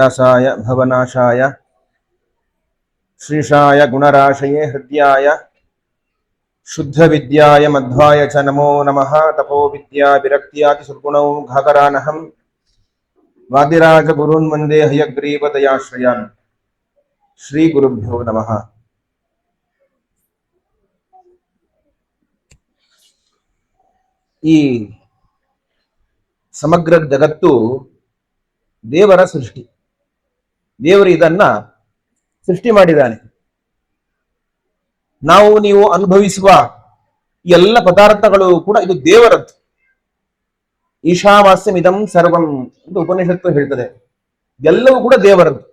व्यासाय भवनाशाय श्रीशाय गुणराशये हृद्याय शुद्धविद्याय मध्वाय च नमो नमः। तपो विद्या विरक्त्याति सुर्गुणौ घाकरानहं वादिराज गुरून् वन्दे हयग्रीवदयाश्रयान्। श्री गुरुभ्यो नमः। ಈ ಸಮಗ್ರ ಜಗತ್ತು ದೇವರ ಸೃಷ್ಟಿ. ದೇವರು ಇದನ್ನ ಸೃಷ್ಟಿ ಮಾಡಿದ್ದಾನೆ. ನಾವು ನೀವು ಅನುಭವಿಸುವ ಎಲ್ಲ ಪದಾರ್ಥಗಳು ಕೂಡ ಇದು ದೇವರದ್ದು. ಈಶಾವಾಸ್ಯಮಿದಂ ಸರ್ವಂ ಅಂತ ಉಪನಿಷತ್ತು ಹೇಳ್ತದೆ. ಎಲ್ಲವೂ ಕೂಡ ದೇವರದ್ದು.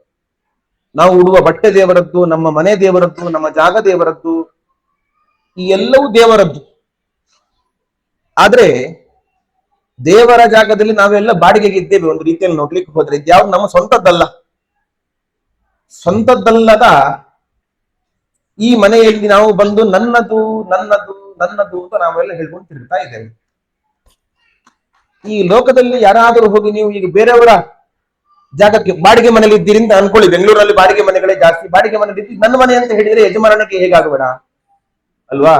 ನಾವು ಉಡುವ ಬಟ್ಟೆ ದೇವರದ್ದು, ನಮ್ಮ ಮನೆ ದೇವರದ್ದು, ನಮ್ಮ ಜಾಗ ದೇವರದ್ದು, ಈ ಎಲ್ಲವೂ ದೇವರದ್ದು. ಆದ್ರೆ ದೇವರ ಜಾಗದಲ್ಲಿ ನಾವೆಲ್ಲ ಬಾಡಿಗೆಗೆ ಇದ್ದೇವೆ. ಒಂದು ರೀತಿಯಲ್ಲಿ ನೋಡ್ಲಿಕ್ಕೆ ಹೋದ್ರೆ ಇದ್ಯಾವ್ದು ನಮ್ಮ ಸ್ವಂತದ್ದಲ್ಲ. ಸ್ವಂತದ್ದಲ್ಲದ ಈ ಮನೆಯಲ್ಲಿ ನಾವು ಬಂದು ನನ್ನದು ನನ್ನದು ನನ್ನದು ಅಂತ ನಾವೆಲ್ಲ ಹೇಳ್ಕೊಂಡು ತಿರುಗ್ತಾ ಇದ್ದೇವೆ. ಈ ಲೋಕದಲ್ಲಿ ಯಾರಾದರೂ ಹೋಗಿ ನೀವು ಈಗ ಬೇರೆಯವರ ಜಾಗಕ್ಕೆ ಬಾಡಿಗೆ ಮನೇಲಿ ಇದ್ದೀರಿ ಅಂತ ಅನ್ಕೊಳ್ಳಿ. ಬೆಂಗಳೂರಲ್ಲಿ ಬಾಡಿಗೆ ಮನೆಗಳೇ ಜಾಸ್ತಿ. ಬಾಡಿಗೆ ಮನೇಲಿ ಇದ್ದು ನನ್ನ ಮನೆ ಅಂತ ಹೇಳಿದ್ರೆ ಯಜಮಾನನಿಗೆ ಹೇಗಾಗಬೇಡ ಅಲ್ವಾ?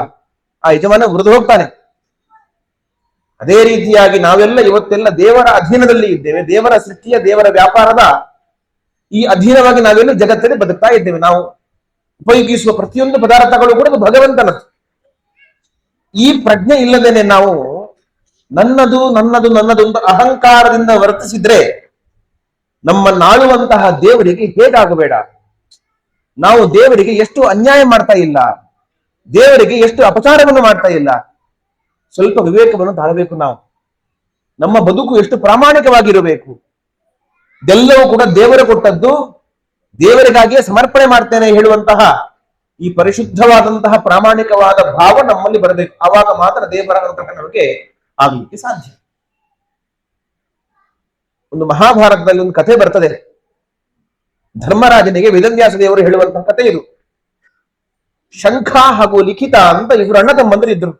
ಆ ಯಜಮಾನ ವೃದ್ಧ ಹೋಗ್ತಾನೆ. ಅದೇ ರೀತಿಯಾಗಿ ನಾವೆಲ್ಲ ಇವತ್ತೆಲ್ಲ ದೇವರ ಅಧೀನದಲ್ಲಿ ಇದ್ದೇವೆ. ದೇವರ ಸೃಷ್ಟಿಯ, ದೇವರ ವ್ಯಾಪಾರದ ಈ ಅಧೀನವಾಗಿ ನಾವೆಲ್ಲ ಜಗತ್ತಲ್ಲಿ ಬದುಕ್ತಾ ಇದ್ದೇವೆ. ನಾವು ಉಪಯೋಗಿಸುವ ಪ್ರತಿಯೊಂದು ಪದಾರ್ಥಗಳು ಕೂಡ ಭಗವಂತನದ್ದು. ಈ ಪ್ರಜ್ಞೆ ಇಲ್ಲದೇನೆ ನಾವು ನನ್ನದು ನನ್ನದು ನನ್ನದು ಅಂತ ಅಹಂಕಾರದಿಂದ ವರ್ತಿಸಿದ್ರೆ ನಮ್ಮನ್ನಾಳುವಂತಹ ದೇವರಿಗೆ ಹೇಗಾಗಬೇಡ. ನಾವು ದೇವರಿಗೆ ಎಷ್ಟು ಅನ್ಯಾಯ ಮಾಡ್ತಾ ಇಲ್ಲ, ದೇವರಿಗೆ ಎಷ್ಟು ಅಪಚಾರವನ್ನು ಮಾಡ್ತಾ ಇಲ್ಲ. ಸ್ವಲ್ಪ ವಿವೇಕವನ್ನು ತಾಳಬೇಕು. ನಾವು ನಮ್ಮ ಬದುಕು ಎಷ್ಟು ಪ್ರಾಮಾಣಿಕವಾಗಿರಬೇಕು. ಇದೆಲ್ಲವೂ ಕೂಡ ದೇವರು ಕೊಟ್ಟದ್ದು, ದೇವರಿಗಾಗಿಯೇ ಸಮರ್ಪಣೆ ಮಾಡ್ತೇನೆ ಹೇಳುವಂತಹ ಈ ಪರಿಶುದ್ಧವಾದಂತಹ ಪ್ರಾಮಾಣಿಕವಾದ ಭಾವ ನಮ್ಮಲ್ಲಿ ಬರಬೇಕು. ಆವಾಗ ಮಾತ್ರ ದೇವರ ಅನುಗ್ರಹ ನಮಗೆ ಆಗಲಿಕ್ಕೆ ಸಾಧ್ಯ. ಒಂದು ಮಹಾಭಾರತದಲ್ಲಿ ಒಂದು ಕಥೆ ಬರ್ತದೆ. ಧರ್ಮರಾಜನಿಗೆ ವೇದವ್ಯಾಸ ದೇವರು ಹೇಳುವಂತಹ ಕಥೆ ಇದು. ಶಂಖ ಹಾಗೂ ಲಿಖಿತ ಅಂತ ಇಬ್ರು ಅಣ್ಣ ತಮ್ಮಂದಿರು ಇದ್ರು.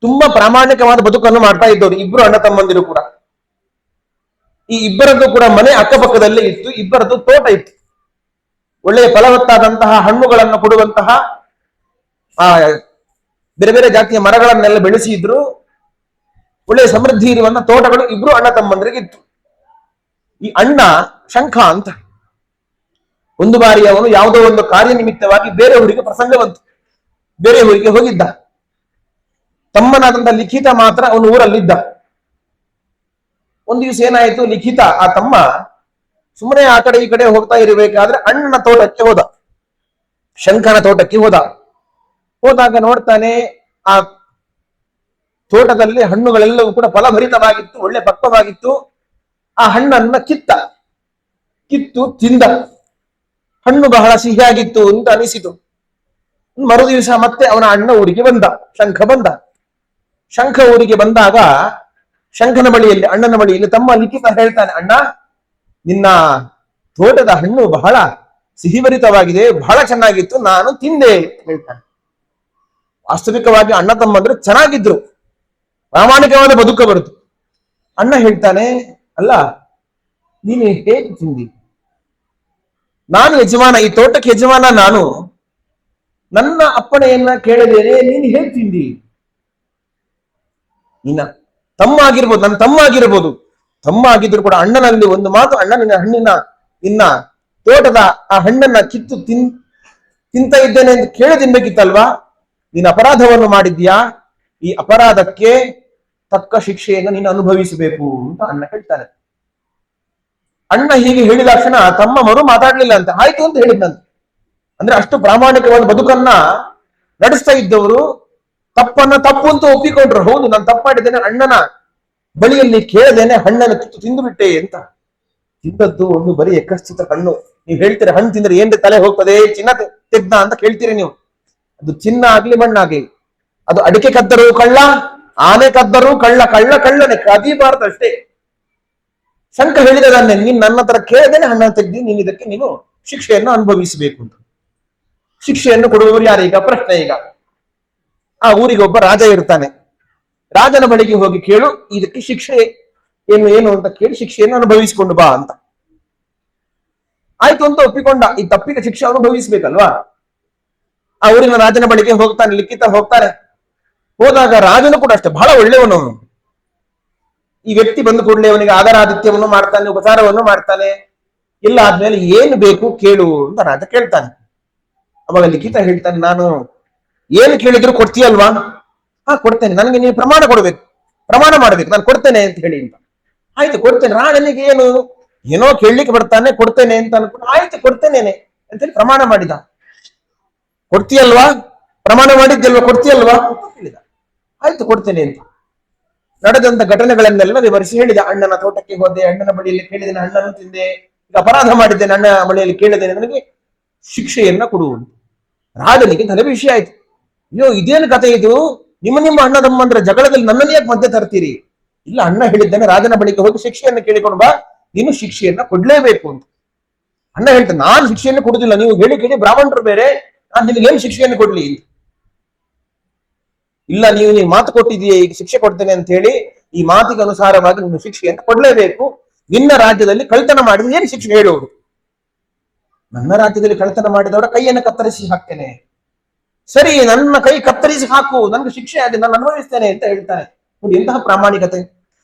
ತುಂಬಾ ಪ್ರಾಮಾಣಿಕವಾದ ಬದುಕನ್ನು ಮಾಡ್ತಾ ಇದ್ದವರು ಇಬ್ರು ಅಣ್ಣ ತಮ್ಮಂದಿರು ಕೂಡ. ಈ ಇಬ್ಬರದ್ದು ಕೂಡ ಮನೆ ಅಕ್ಕಪಕ್ಕದಲ್ಲೇ ಇತ್ತು. ಇಬ್ಬರದ್ದು ತೋಟ ಇತ್ತು. ಒಳ್ಳೆಯ ಫಲವತ್ತಾದಂತಹ ಹಣ್ಣುಗಳನ್ನು ಕೊಡುವಂತಹ ಬೇರೆ ಬೇರೆ ಜಾತಿಯ ಮರಗಳನ್ನೆಲ್ಲ ಬೆಳೆಸಿ ಇದ್ರು. ಒಳ್ಳೆಯ ಸಮೃದ್ಧಿ ಇರುವಂತಹ ತೋಟಗಳು ಇಬ್ರು ಅಣ್ಣ ತಮ್ಮಂದರಿಗೆ ಇತ್ತು. ಈ ಅಣ್ಣ ಶಂಖ ಅಂತ ಒಂದು ಬಾರಿ ಅವನು ಯಾವುದೋ ಒಂದು ಕಾರ್ಯ ನಿಮಿತ್ತವಾಗಿ ಬೇರೆ ಊರಿಗೆ ಪ್ರಸಂಗ ಬಂತು. ಬೇರೆ ಊರಿಗೆ ಹೋಗಿದ್ದ. ತಮ್ಮನಾದಂತಹ ಲಿಖಿತ ಮಾತ್ರ ಅವನು ಊರಲ್ಲಿದ್ದ. ಒಂದು ದಿವಸ ಏನಾಯ್ತು, ಲಿಖಿತ ಆ ತಮ್ಮ ಸುಮ್ಮನೆ ಆ ಕಡೆ ಈ ಕಡೆ ಹೋಗ್ತಾ ಇರಬೇಕಾದ್ರೆ ಅಣ್ಣನ ತೋಟಕ್ಕೆ ಹೋದ. ಶಂಖನ ತೋಟಕ್ಕೆ ಹೋದಾಗ ನೋಡ್ತಾನೆ ಆ ತೋಟದಲ್ಲಿ ಹಣ್ಣುಗಳೆಲ್ಲವೂ ಕೂಡ ಫಲಭರಿತವಾಗಿತ್ತು, ಒಳ್ಳೆ ಪಕ್ವವಾಗಿತ್ತು. ಆ ಹಣ್ಣನ್ನ ಕಿತ್ತು ತಿಂದ. ಹಣ್ಣು ಬಹಳ ಸಿಹಿಯಾಗಿತ್ತು ಅಂತ ಅನಿಸಿತು. ಮರು ದಿವಸ ಮತ್ತೆ ಅವನ ಅಣ್ಣ ಊರಿಗೆ ಬಂದ. ಶಂಖ ಊರಿಗೆ ಬಂದಾಗ ಶಂಖನ ಬಳಿಯಲ್ಲಿ, ಅಣ್ಣನ ಬಳಿಯಲ್ಲಿ ತಮ್ಮ ಲಿಖಿತ ಹೇಳ್ತಾನೆ, ಅಣ್ಣ ನಿನ್ನ ತೋಟದ ಹಣ್ಣು ಬಹಳ ಸಿಹಿಭರಿತವಾಗಿದೆ, ಬಹಳ ಚೆನ್ನಾಗಿತ್ತು, ನಾನು ತಿಂದೆ ಹೇಳ್ತಾನೆ. ವಾಸ್ತವಿಕವಾಗಿ ಅಣ್ಣ ತಮ್ಮಂದ್ರು ಚೆನ್ನಾಗಿದ್ರು, ಪ್ರಾಮಾಣಿಕವಾದ ಬದುಕ ಬರುತ್ತು. ಅಣ್ಣ ಹೇಳ್ತಾನೆ, ಅಲ್ಲ ನೀನು ಹೇಗೆ ತಿಂದಿ? ನಾನು ಯಜಮಾನ, ಈ ತೋಟಕ್ಕೆ ಯಜಮಾನ ನಾನು. ನನ್ನ ಅಪ್ಪಣೆಯನ್ನ ಕೇಳದೇನೆ ನೀನು ಹೇಗೆ ತಿಂದಿ? ನಿನ್ನ ತಮ್ಮ ಆಗಿರ್ಬೋದು, ನನ್ನ ತಮ್ಮ ಆಗಿರ್ಬೋದು. ತಮ್ಮ ಆಗಿದ್ರು ಕೂಡ ಅಣ್ಣನಲ್ಲಿ ಒಂದು ಮಾತು, ಅಣ್ಣ ನಿನ್ನ ತೋಟದ ಆ ಹಣ್ಣನ್ನ ಕಿತ್ತು ತಿಂತ ಇದ್ದೇನೆ ಅಂತ ಕೇಳಿ ತಿನ್ಬೇಕಿತ್ತಲ್ವಾ? ನೀನು ಅಪರಾಧವನ್ನು ಮಾಡಿದ್ಯಾ, ಈ ಅಪರಾಧಕ್ಕೆ ತಕ್ಕ ಶಿಕ್ಷೆಯನ್ನು ನೀನು ಅನುಭವಿಸಬೇಕು ಅಂತ ಅಣ್ಣ ಹೇಳ್ತಾನೆ. ಅಣ್ಣ ಹೀಗೆ ಹೇಳಿದ ತಕ್ಷಣ ತಮ್ಮ ಮರು ಮಾತಾಡ್ಲಿಲ್ಲ ಅಂತ, ಆಯ್ತು ಅಂತ ಹೇಳಿದ್ನಂತೆ. ಅಂದ್ರೆ ಅಷ್ಟು ಪ್ರಾಮಾಣಿಕವಾದ ಬದುಕನ್ನ ನಡೆಸ್ತಾ ಇದ್ದವರು ತಪ್ಪನ್ನ ತಪ್ಪು ಅಂತ ಒಪ್ಪಿಕೊಂಡ್ರು. ಹೌದು, ನಾನು ತಪ್ಪು ಮಾಡಿದ್ದೇನೆ, ಅಣ್ಣನ ಬಳಿಯಲ್ಲಿ ಕೇಳದೇನೆ ಹಣ್ಣನ್ನು ಕಿತ್ತು ತಿಂದು ಬಿಟ್ಟೆ ಅಂತ. ತಿಂದದ್ದು ಒಂದು ಬರೀ ಯಕಶ್ಚಿತ ಕಣ್ಣು. ನೀವು ಹೇಳ್ತೀರಿ ಹಣ್ಣು ತಿಂದ್ರೆ ಏನ್ರಿ ತಲೆ ಹೋಗ್ತದೆ, ಚಿನ್ನ ತೆಗ್ದ ಅಂತ ಕೇಳ್ತೀರಿ ನೀವು. ಅದು ಚಿನ್ನ ಆಗ್ಲಿ ಮಣ್ಣಾಗ್ಲಿ, ಅದು ಅಡಿಕೆ ಕದ್ದರು ಕಳ್ಳ, ಆನೆ ಕದ್ದರು ಕಳ್ಳ, ಕಳ್ಳನೆ ಕದೀಬಾರ್ದು ಅಷ್ಟೇ. ಶಂಖ ಹೇಳಿದದನ್ನೇ, ನೀನ್ ನನ್ನ ಹತ್ರ ಕೇಳದೇನೆ ಹಣ್ಣನ್ನು ತೆಗ್ದಿ, ನೀನ್ ಇದಕ್ಕೆ ನೀನು ಶಿಕ್ಷೆಯನ್ನು ಅನುಭವಿಸಬೇಕು ಅಂತ. ಶಿಕ್ಷೆಯನ್ನು ಕೊಡುವವರು ಯಾರೀಗ? ಪ್ರಶ್ನೆ ಈಗ. ಆ ಊರಿಗೆ ಒಬ್ಬ ರಾಜ ಇರ್ತಾನೆ. ರಾಜನ ಬಳಿಗೆ ಹೋಗಿ ಕೇಳು, ಇದಕ್ಕೆ ಶಿಕ್ಷೆ ಏನು ಏನು ಅಂತ ಕೇಳಿ ಶಿಕ್ಷೆಯನ್ನು ಅನುಭವಿಸಿಕೊಂಡು ಬಾ ಅಂತ ಆಯ್ತು ಅಂತ ಒಪ್ಪಿಕೊಂಡ. ಈ ತಪ್ಪಿಗೆ ಶಿಕ್ಷೆ ಅನುಭವಿಸ್ಬೇಕಲ್ವಾ? ಆ ಊರಿನ ರಾಜನ ಬಳಿಗೆ ಹೋಗ್ತಾನೆ, ಲಿಖಿತ ಹೋಗ್ತಾನೆ. ಹೋದಾಗ ರಾಜನು ಕೂಡ ಅಷ್ಟೇ ಬಹಳ ಒಳ್ಳೆಯವನು. ಈ ವ್ಯಕ್ತಿ ಬಂದ ಕೂಡಲೇ ಅವನಿಗೆ ಆದರಾದಿತ್ಯವನ್ನು ಮಾಡ್ತಾನೆ, ಉಪಚಾರವನ್ನು ಮಾಡ್ತಾನೆ. ಇಲ್ಲ ಆದ್ಮೇಲೆ ಏನು ಬೇಕು ಕೇಳು ಅಂತ ರಾಜ ಕೇಳ್ತಾನೆ. ಅವಾಗ ಲಿಖಿತ ಹೇಳ್ತಾನೆ, ನಾನು ಏನು ಕೇಳಿದ್ರು ಕೊಡ್ತೀಯಲ್ವಾ? ಹಾ ಕೊಡ್ತೇನೆ, ನನಗೆ ನೀವು ಪ್ರಮಾಣ ಕೊಡ್ಬೇಕು, ಪ್ರಮಾಣ ಮಾಡ್ಬೇಕು, ನಾನು ಕೊಡ್ತೇನೆ ಅಂತ ಹೇಳಿ ಅಂತ. ಆಯ್ತು ಕೊಡ್ತೇನೆ. ರಾಜನಿಗೆ ಏನೋ ಕೇಳಲಿಕ್ಕೆ ಬರ್ತಾನೆ, ಕೊಡ್ತೇನೆ ಅಂತ ಅನ್ಕೊಂಡು ಆಯ್ತು ಕೊಡ್ತೇನೆ ಅಂತೇಳಿ ಪ್ರಮಾಣ ಮಾಡಿದ. ಕೊಡ್ತೀಯಲ್ವಾ? ಪ್ರಮಾಣ ಮಾಡಿದ್ದಲ್ವಾ? ಕೊಡ್ತೀಯಲ್ವಾ ಅಂತ ಹೇಳಿದ. ಆಯ್ತು ಕೊಡ್ತೇನೆ ಅಂತ. ನಡೆದಂತ ಘಟನೆಗಳನ್ನೆಲ್ಲ ವಿವರಿಸಿ ಹೇಳಿದ. ಅಣ್ಣನ ತೋಟಕ್ಕೆ ಹೋದೆ, ಅಣ್ಣನ ಬಳಿಯಲ್ಲಿ ಕೇಳಿದ್ದೇನೆ, ಅಣ್ಣನು ತಿಂದೆ, ಈಗ ಅಪರಾಧ ಮಾಡಿದ್ದೇನೆ, ಅಣ್ಣ ಬಳಿಯಲ್ಲಿ ಕೇಳಿದ್ದೇನೆ, ನನಗೆ ಶಿಕ್ಷೆಯನ್ನ ಕೊಡುವುದು. ರಾಜನಿಗೆ ತಲೆ ವಿಷಯ ಆಯ್ತು. ಅಯ್ಯೋ ಇದೇನು ಕಥೆ ಇದು? ನಿಮ್ಮ ಅಣ್ಣ ತಮ್ಮಂದ್ರ ಜಗಳದಲ್ಲಿ ನನ್ನನ್ನು ಯಾಕೆ ಮಧ್ಯೆ ತರ್ತೀರಿ? ಇಲ್ಲ, ಅಣ್ಣ ಹೇಳಿದ್ದಾನೆ ರಾಜನ ಬಳಿಗೆ ಹೋಗಿ ಶಿಕ್ಷೆಯನ್ನು ಕೇಳಿಕೊಂಡು ಬಾ, ನೀನು ಶಿಕ್ಷೆಯನ್ನ ಕೊಡ್ಲೇಬೇಕು ಅಂತ. ಅಣ್ಣ ಹೇಳ್ತಾನೆ, ನಾನು ಶಿಕ್ಷೆಯನ್ನು ಕೊಡುದಿಲ್ಲ, ನೀವು ಹೇಳಿ ಕೇಳಿ ಬ್ರಾಹ್ಮಣರು ಬೇರೆ, ನಾನು ನಿಮಗೆ ಏನು ಶಿಕ್ಷೆಯನ್ನು ಕೊಡ್ಲಿ? ಇಲ್ಲ, ನೀವು ಮಾತು ಕೊಟ್ಟಿದೀಯ, ಈಗ ಶಿಕ್ಷೆ ಕೊಡ್ತೇನೆ ಅಂತ ಹೇಳಿ ಈ ಮಾತಿಗೆ ಅನುಸಾರವಾಗಿ ನೀನು ಶಿಕ್ಷೆಯನ್ನು ಕೊಡ್ಲೇಬೇಕು. ನಿನ್ನ ರಾಜ್ಯದಲ್ಲಿ ಕಳ್ತನ ಮಾಡಿದ್ರೆ ಏನು ಶಿಕ್ಷೆ ಹೇಳುವುದು? ನನ್ನ ರಾಜ್ಯದಲ್ಲಿ ಕಳ್ತನ ಮಾಡಿದವರ ಕೈಯನ್ನು ಕತ್ತರಿಸಿ ಹಾಕ್ತೇನೆ. ಸರಿ, ನನ್ನ ಕೈ ಕತ್ತರಿಸಿ ಹಾಕು, ನನ್ಗೆ ಶಿಕ್ಷೆ ಆಗಿ ನಾನು ಅನುಭವಿಸ್ತೇನೆ ಅಂತ ಹೇಳ್ತಾನೆ. ನೋಡಿ ಎಂತಹ ಪ್ರಾಮಾಣಿಕತೆ!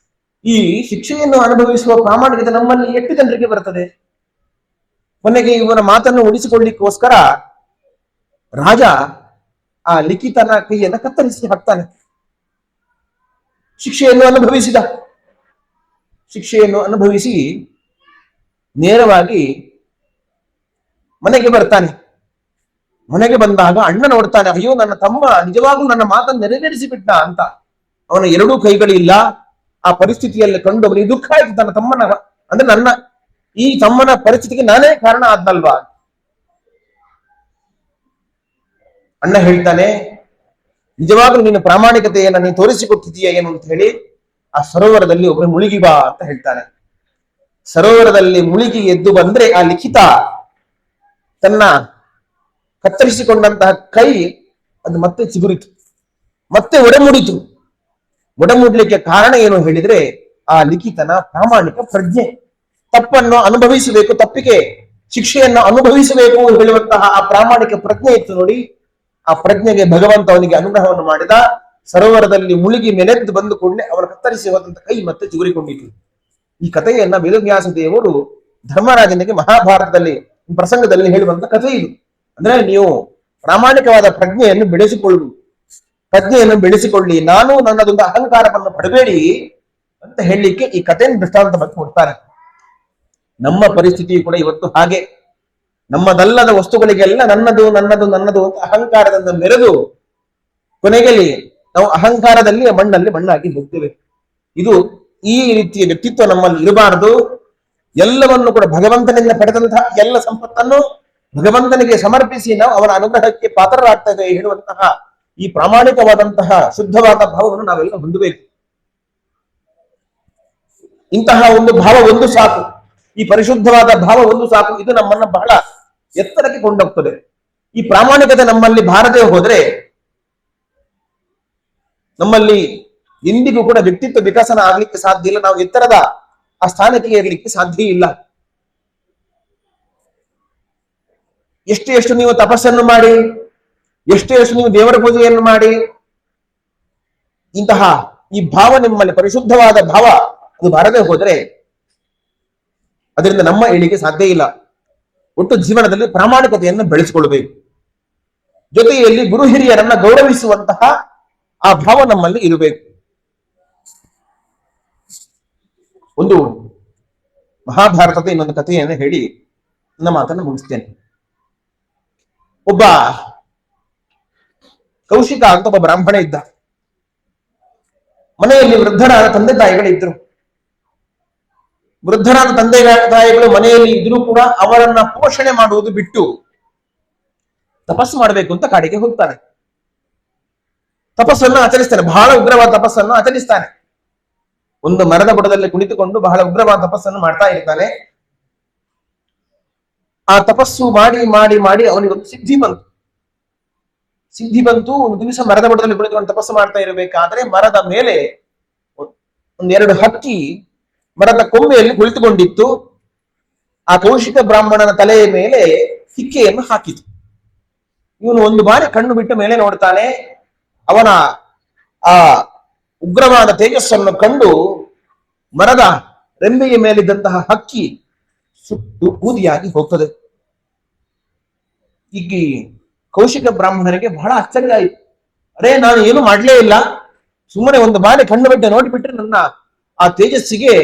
ಈ ಶಿಕ್ಷೆಯನ್ನು ಅನುಭವಿಸುವ ಪ್ರಾಮಾಣಿಕತೆ ನಮ್ಮಲ್ಲಿ ಎಷ್ಟು ಜನರಿಗೆ ಬರ್ತದೆ? ಕೊನೆಗೆ ಇವನ ಮಾತನ್ನು ಉಳಿಸಿಕೊಳ್ಳಿಕ್ಕೋಸ್ಕರ ರಾಜ ಆ ಲಿಖಿತನ ಕೈಯನ್ನು ಕತ್ತರಿಸಿ ಹಾಕ್ತಾನೆ. ಶಿಕ್ಷೆಯನ್ನು ಅನುಭವಿಸಿದ. ಶಿಕ್ಷೆಯನ್ನು ಅನುಭವಿಸಿ ನೇರವಾಗಿ ಮನೆಗೆ ಬರ್ತಾನೆ. ಮನೆಗೆ ಬಂದಾಗ ಅಣ್ಣ ನೋಡ್ತಾನೆ, ಅಯ್ಯೋ ನನ್ನ ತಮ್ಮ ನಿಜವಾಗ್ಲೂ ನನ್ನ ಮಾತನ್ನು ನೆರವೇರಿಸಿಬಿಟ್ಟ ಅಂತ. ಅವನ ಎರಡೂ ಕೈಗಳಿಲ್ಲ. ಆ ಪರಿಸ್ಥಿತಿಯಲ್ಲಿ ಕಂಡು ಅವನಿಗೆ ದುಃಖ ಆಯ್ತು. ತನ್ನ ತಮ್ಮನ ಅಂದ್ರೆ ನನ್ನ ಈ ತಮ್ಮನ ಪರಿಸ್ಥಿತಿಗೆ ನಾನೇ ಕಾರಣ ಆದ್ನಲ್ವಾ? ಅಣ್ಣ ಹೇಳ್ತಾನೆ, ನಿಜವಾಗ್ಲೂ ನೀನು ಪ್ರಾಮಾಣಿಕತೆಯನ್ನ ನೀನು ತೋರಿಸಿಕೊಟ್ಟಿದೀಯ ಏನು ಅಂತ ಹೇಳಿ ಆ ಸರೋವರದಲ್ಲಿ ಒಬ್ಬರು ಮುಳುಗಿ ಬಾ ಅಂತ ಹೇಳ್ತಾನೆ. ಸರೋವರದಲ್ಲಿ ಮುಳುಗಿ ಎದ್ದು ಬಂದ್ರೆ ಆ ಲಿಖಿತ ತನ್ನ ಕತ್ತರಿಸಿಕೊಂಡಂತಹ ಕೈ ಅದು ಮತ್ತೆ ಚಿಗುರಿತು, ಮತ್ತೆ ಒಡಮೂಡಿತು. ಒಡಮೂಡ್ಲಿಕ್ಕೆ ಕಾರಣ ಏನು ಹೇಳಿದ್ರೆ ಆ ಲಿಖಿತನ ಪ್ರಾಮಾಣಿಕ ಪ್ರಜ್ಞೆ. ತಪ್ಪನ್ನು ಅನುಭವಿಸಬೇಕು, ತಪ್ಪಿಗೆ ಶಿಕ್ಷೆಯನ್ನು ಅನುಭವಿಸಬೇಕು ಹೇಳುವಂತಹ ಆ ಪ್ರಾಮಾಣಿಕ ಪ್ರಜ್ಞೆ ಇತ್ತು ನೋಡಿ. ಆ ಪ್ರಜ್ಞೆಗೆ ಭಗವಂತ ಅವನಿಗೆ ಅನುಗ್ರಹವನ್ನು ಮಾಡಿದ. ಸರೋವರದಲ್ಲಿ ಮುಳುಗಿ ಮೆಲೆದ್ದು ಬಂದು ಕೂಡಲೇ ಅವನ ಕತ್ತರಿಸಿ ಹೋದಂತ ಕೈ ಮತ್ತೆ ಚಿಗುರಿಕೊಂಡಿತು. ಈ ಕಥೆಯನ್ನ ವೇದವ್ಯಾಸ ದೇವರು ಧರ್ಮರಾಜನಿಗೆ ಮಹಾಭಾರತದಲ್ಲಿ ಪ್ರಸಂಗದಲ್ಲಿ ಹೇಳುವಂತ ಕಥೆ ಇದು. ಅಂದ್ರೆ ನೀವು ಪ್ರಾಮಾಣಿಕವಾದ ಪ್ರಜ್ಞೆಯನ್ನು ಬೆಳೆಸಿಕೊಳ್ಳಿ, ನಾನು ನನ್ನದೊಂದು ಅಹಂಕಾರವನ್ನು ಪಡಬೇಡಿ ಅಂತ ಹೇಳಲಿಕ್ಕೆ ಈ ಕಥೆಯನ್ನು ದೃಷ್ಟಾಂತವಾಗಿ ಕೊಡ್ತಾರೆ. ನಮ್ಮ ಪರಿಸ್ಥಿತಿಯು ಕೂಡ ಇವತ್ತು ಹಾಗೆ. ನಮ್ಮದಲ್ಲದ ವಸ್ತುಗಳಿಗೆಲ್ಲ ನನ್ನದು ನನ್ನದು ನನ್ನದು ಅಂತ ಅಹಂಕಾರದಿಂದ ಮೆರೆದು ಕೊನೆಯಲ್ಲಿ ನಾವು ಅಹಂಕಾರದಲ್ಲಿ ಮಣ್ಣಲ್ಲಿ ಮಣ್ಣಾಗಿ ಹೋಗ್ತೇವೆ. ಇದು ಈ ರೀತಿಯ ವ್ಯಕ್ತಿತ್ವ ನಮ್ಮಲ್ಲಿ ಇರಬಾರದು. ಎಲ್ಲವನ್ನು ಕೂಡ ಭಗವಂತನಿಂದ ಪಡೆದಂತಹ ಎಲ್ಲ ಸಂಪತ್ತನ್ನು ಭಗವಂತನಿಗೆ ಸಮರ್ಪಿಸಿ ನಾವು ಅವನ ಅನುಗ್ರಹಕ್ಕೆ ಪಾತ್ರರಾಗ್ತದೆ ಹೇಳುವಂತಹ ಈ ಪ್ರಾಮಾಣಿಕವಾದಂತಹ ಶುದ್ಧವಾದ ಭಾವವನ್ನು ನಾವೆಲ್ಲ ಹೊಂದಬೇಕು. ಇಂತಹ ಒಂದು ಭಾವ ಒಂದು ಸಾಕು, ಈ ಪರಿಶುದ್ಧವಾದ ಭಾವ ಒಂದು ಸಾಕು. ಇದು ನಮ್ಮನ್ನ ಬಹಳ ಎತ್ತರಕ್ಕೆ ಕೊಂಡೋಗ್ತದೆ. ಈ ಪ್ರಾಮಾಣಿಕತೆ ನಮ್ಮಲ್ಲಿ ಬಾರದೆ ಹೋದ್ರೆ ನಮ್ಮಲ್ಲಿ ಎಂದಿಗೂ ಕೂಡ ವ್ಯಕ್ತಿತ್ವ ವಿಕಸನ ಆಗ್ಲಿಕ್ಕೆ ಸಾಧ್ಯ ಇಲ್ಲ. ನಾವು ಎತ್ತರದ ಆ ಸ್ಥಾನಕ್ಕೆ ಏರ್ಲಿಕ್ಕೆ ಸಾಧ್ಯ ಇಲ್ಲ. ಎಷ್ಟು ನೀವು ತಪಸ್ಸನ್ನು ಮಾಡಿ, ಎಷ್ಟು ನೀವು ದೇವರ ಪೂಜೆಯನ್ನು ಮಾಡಿ, ಇಂತಹ ಈ ಭಾವ ನಿಮ್ಮಲ್ಲಿ ಪರಿಶುದ್ಧವಾದ ಭಾವ ಅದು ಬಾರದೆ ಹೋದ್ರೆ ಅದರಿಂದ ನಮ್ಮ ಏಳಿಗೆ ಸಾಧ್ಯ ಇಲ್ಲ. ಒಟ್ಟು ಜೀವನದಲ್ಲಿ ಪ್ರಾಮಾಣಿಕತೆಯನ್ನು ಬೆಳೆಸಿಕೊಳ್ಬೇಕು. ಜೊತೆಯಲ್ಲಿ ಗುರು ಹಿರಿಯರನ್ನ ಗೌರವಿಸುವಂತಹ ಆ ಭಾವ ನಮ್ಮಲ್ಲಿ ಇರಬೇಕು. ಒಂದು ಮಹಾಭಾರತದ ಇನ್ನೊಂದು ಕಥೆಯನ್ನು ಹೇಳಿ ನನ್ನ ಮಾತನ್ನು ಮುಗಿಸ್ತೇನೆ. ಒಬ್ಬ ಕೌಶಿಕ ಅಂತ ಒಬ್ಬ ಬ್ರಾಹ್ಮಣ ಇದ್ದ. ಮನೆಯಲ್ಲಿ ವೃದ್ಧರಾದ ತಂದೆ ತಾಯಿಗಳಿದ್ರು. ವೃದ್ಧರಾದ ತಂದೆ ತಾಯಿಗಳು ಮನೆಯಲ್ಲಿ ಇದ್ರೂ ಕೂಡ ಅವರನ್ನ ಪೋಷಣೆ ಮಾಡುವುದು ಬಿಟ್ಟು ತಪಸ್ಸು ಮಾಡಬೇಕು ಅಂತ ಕಾಡಿಗೆ ಹೋಗ್ತಾನೆ. ತಪಸ್ಸನ್ನು ಆಚರಿಸ್ತಾನೆ, ಬಹಳ ಉಗ್ರವಾದ ತಪಸ್ಸನ್ನು ಆಚರಿಸ್ತಾನೆ. ಒಂದು ಮರದ ಬುಡದಲ್ಲಿ ಕುಳಿತುಕೊಂಡು ಬಹಳ ಉಗ್ರವಾದ ತಪಸ್ಸನ್ನು ಮಾಡ್ತಾ ಇರ್ತಾನೆ. ಆ ತಪಸ್ಸು ಮಾಡಿ ಮಾಡಿ ಮಾಡಿ ಅವನಿಗೊಂದು ಸಿದ್ಧಿ ಬಂತು. ಒಂದು ದಿವಸ ಮರದ ಬುಡದಲ್ಲಿ ಕುಳಿತುಕೊಂಡು ತಪಸ್ಸು ಮಾಡ್ತಾ ಇರಬೇಕಾದ್ರೆ ಮರದ ಮೇಲೆ ಒಂದೆರಡು ಹಕ್ಕಿ ಮರದ ಕೊಂಬೆಯಲ್ಲಿ ಕುಳಿತುಕೊಂಡಿತ್ತು. ಆ ಕೌಶಿಕ ಬ್ರಾಹ್ಮಣನ ತಲೆಯ ಮೇಲೆ ಹಿಕ್ಕೆಯನ್ನು ಹಾಕಿತು. ಇವನು ಒಂದು ಬಾರಿ ಕಣ್ಣು ಬಿಟ್ಟ ಮೇಲೆ ನೋಡ್ತಾನೆ. ಅವನ ಆ ಉಗ್ರವಾದ ತೇಜಸ್ಸನ್ನು ಕಂಡು ಮರದ ರೆಂಬೆಯ ಮೇಲಿದ್ದಂತಹ ಹಕ್ಕಿ ಸುಟ್ಟು ಬೂದಿಯಾಗಿ ಹೋಗ್ತದೆ. ಈಗ ಕೌಶಿಕ ಬ್ರಾಹ್ಮಣನಿಗೆ ಬಹಳ ಆಶ್ಚರ್ಯ ಆಯಿತು. ಅರೇ, ನಾನು ಏನು ಮಾಡ್ಲೇ ಇಲ್ಲ, ಸುಮ್ಮನೆ ಒಂದು ಬಾರಿ ಕಣ್ಣು ಬಿಟ್ಟು ನೋಡಿಬಿಟ್ರೆ ನನ್ನ ಆ ತೇಜಸ್ಸಿಗೆ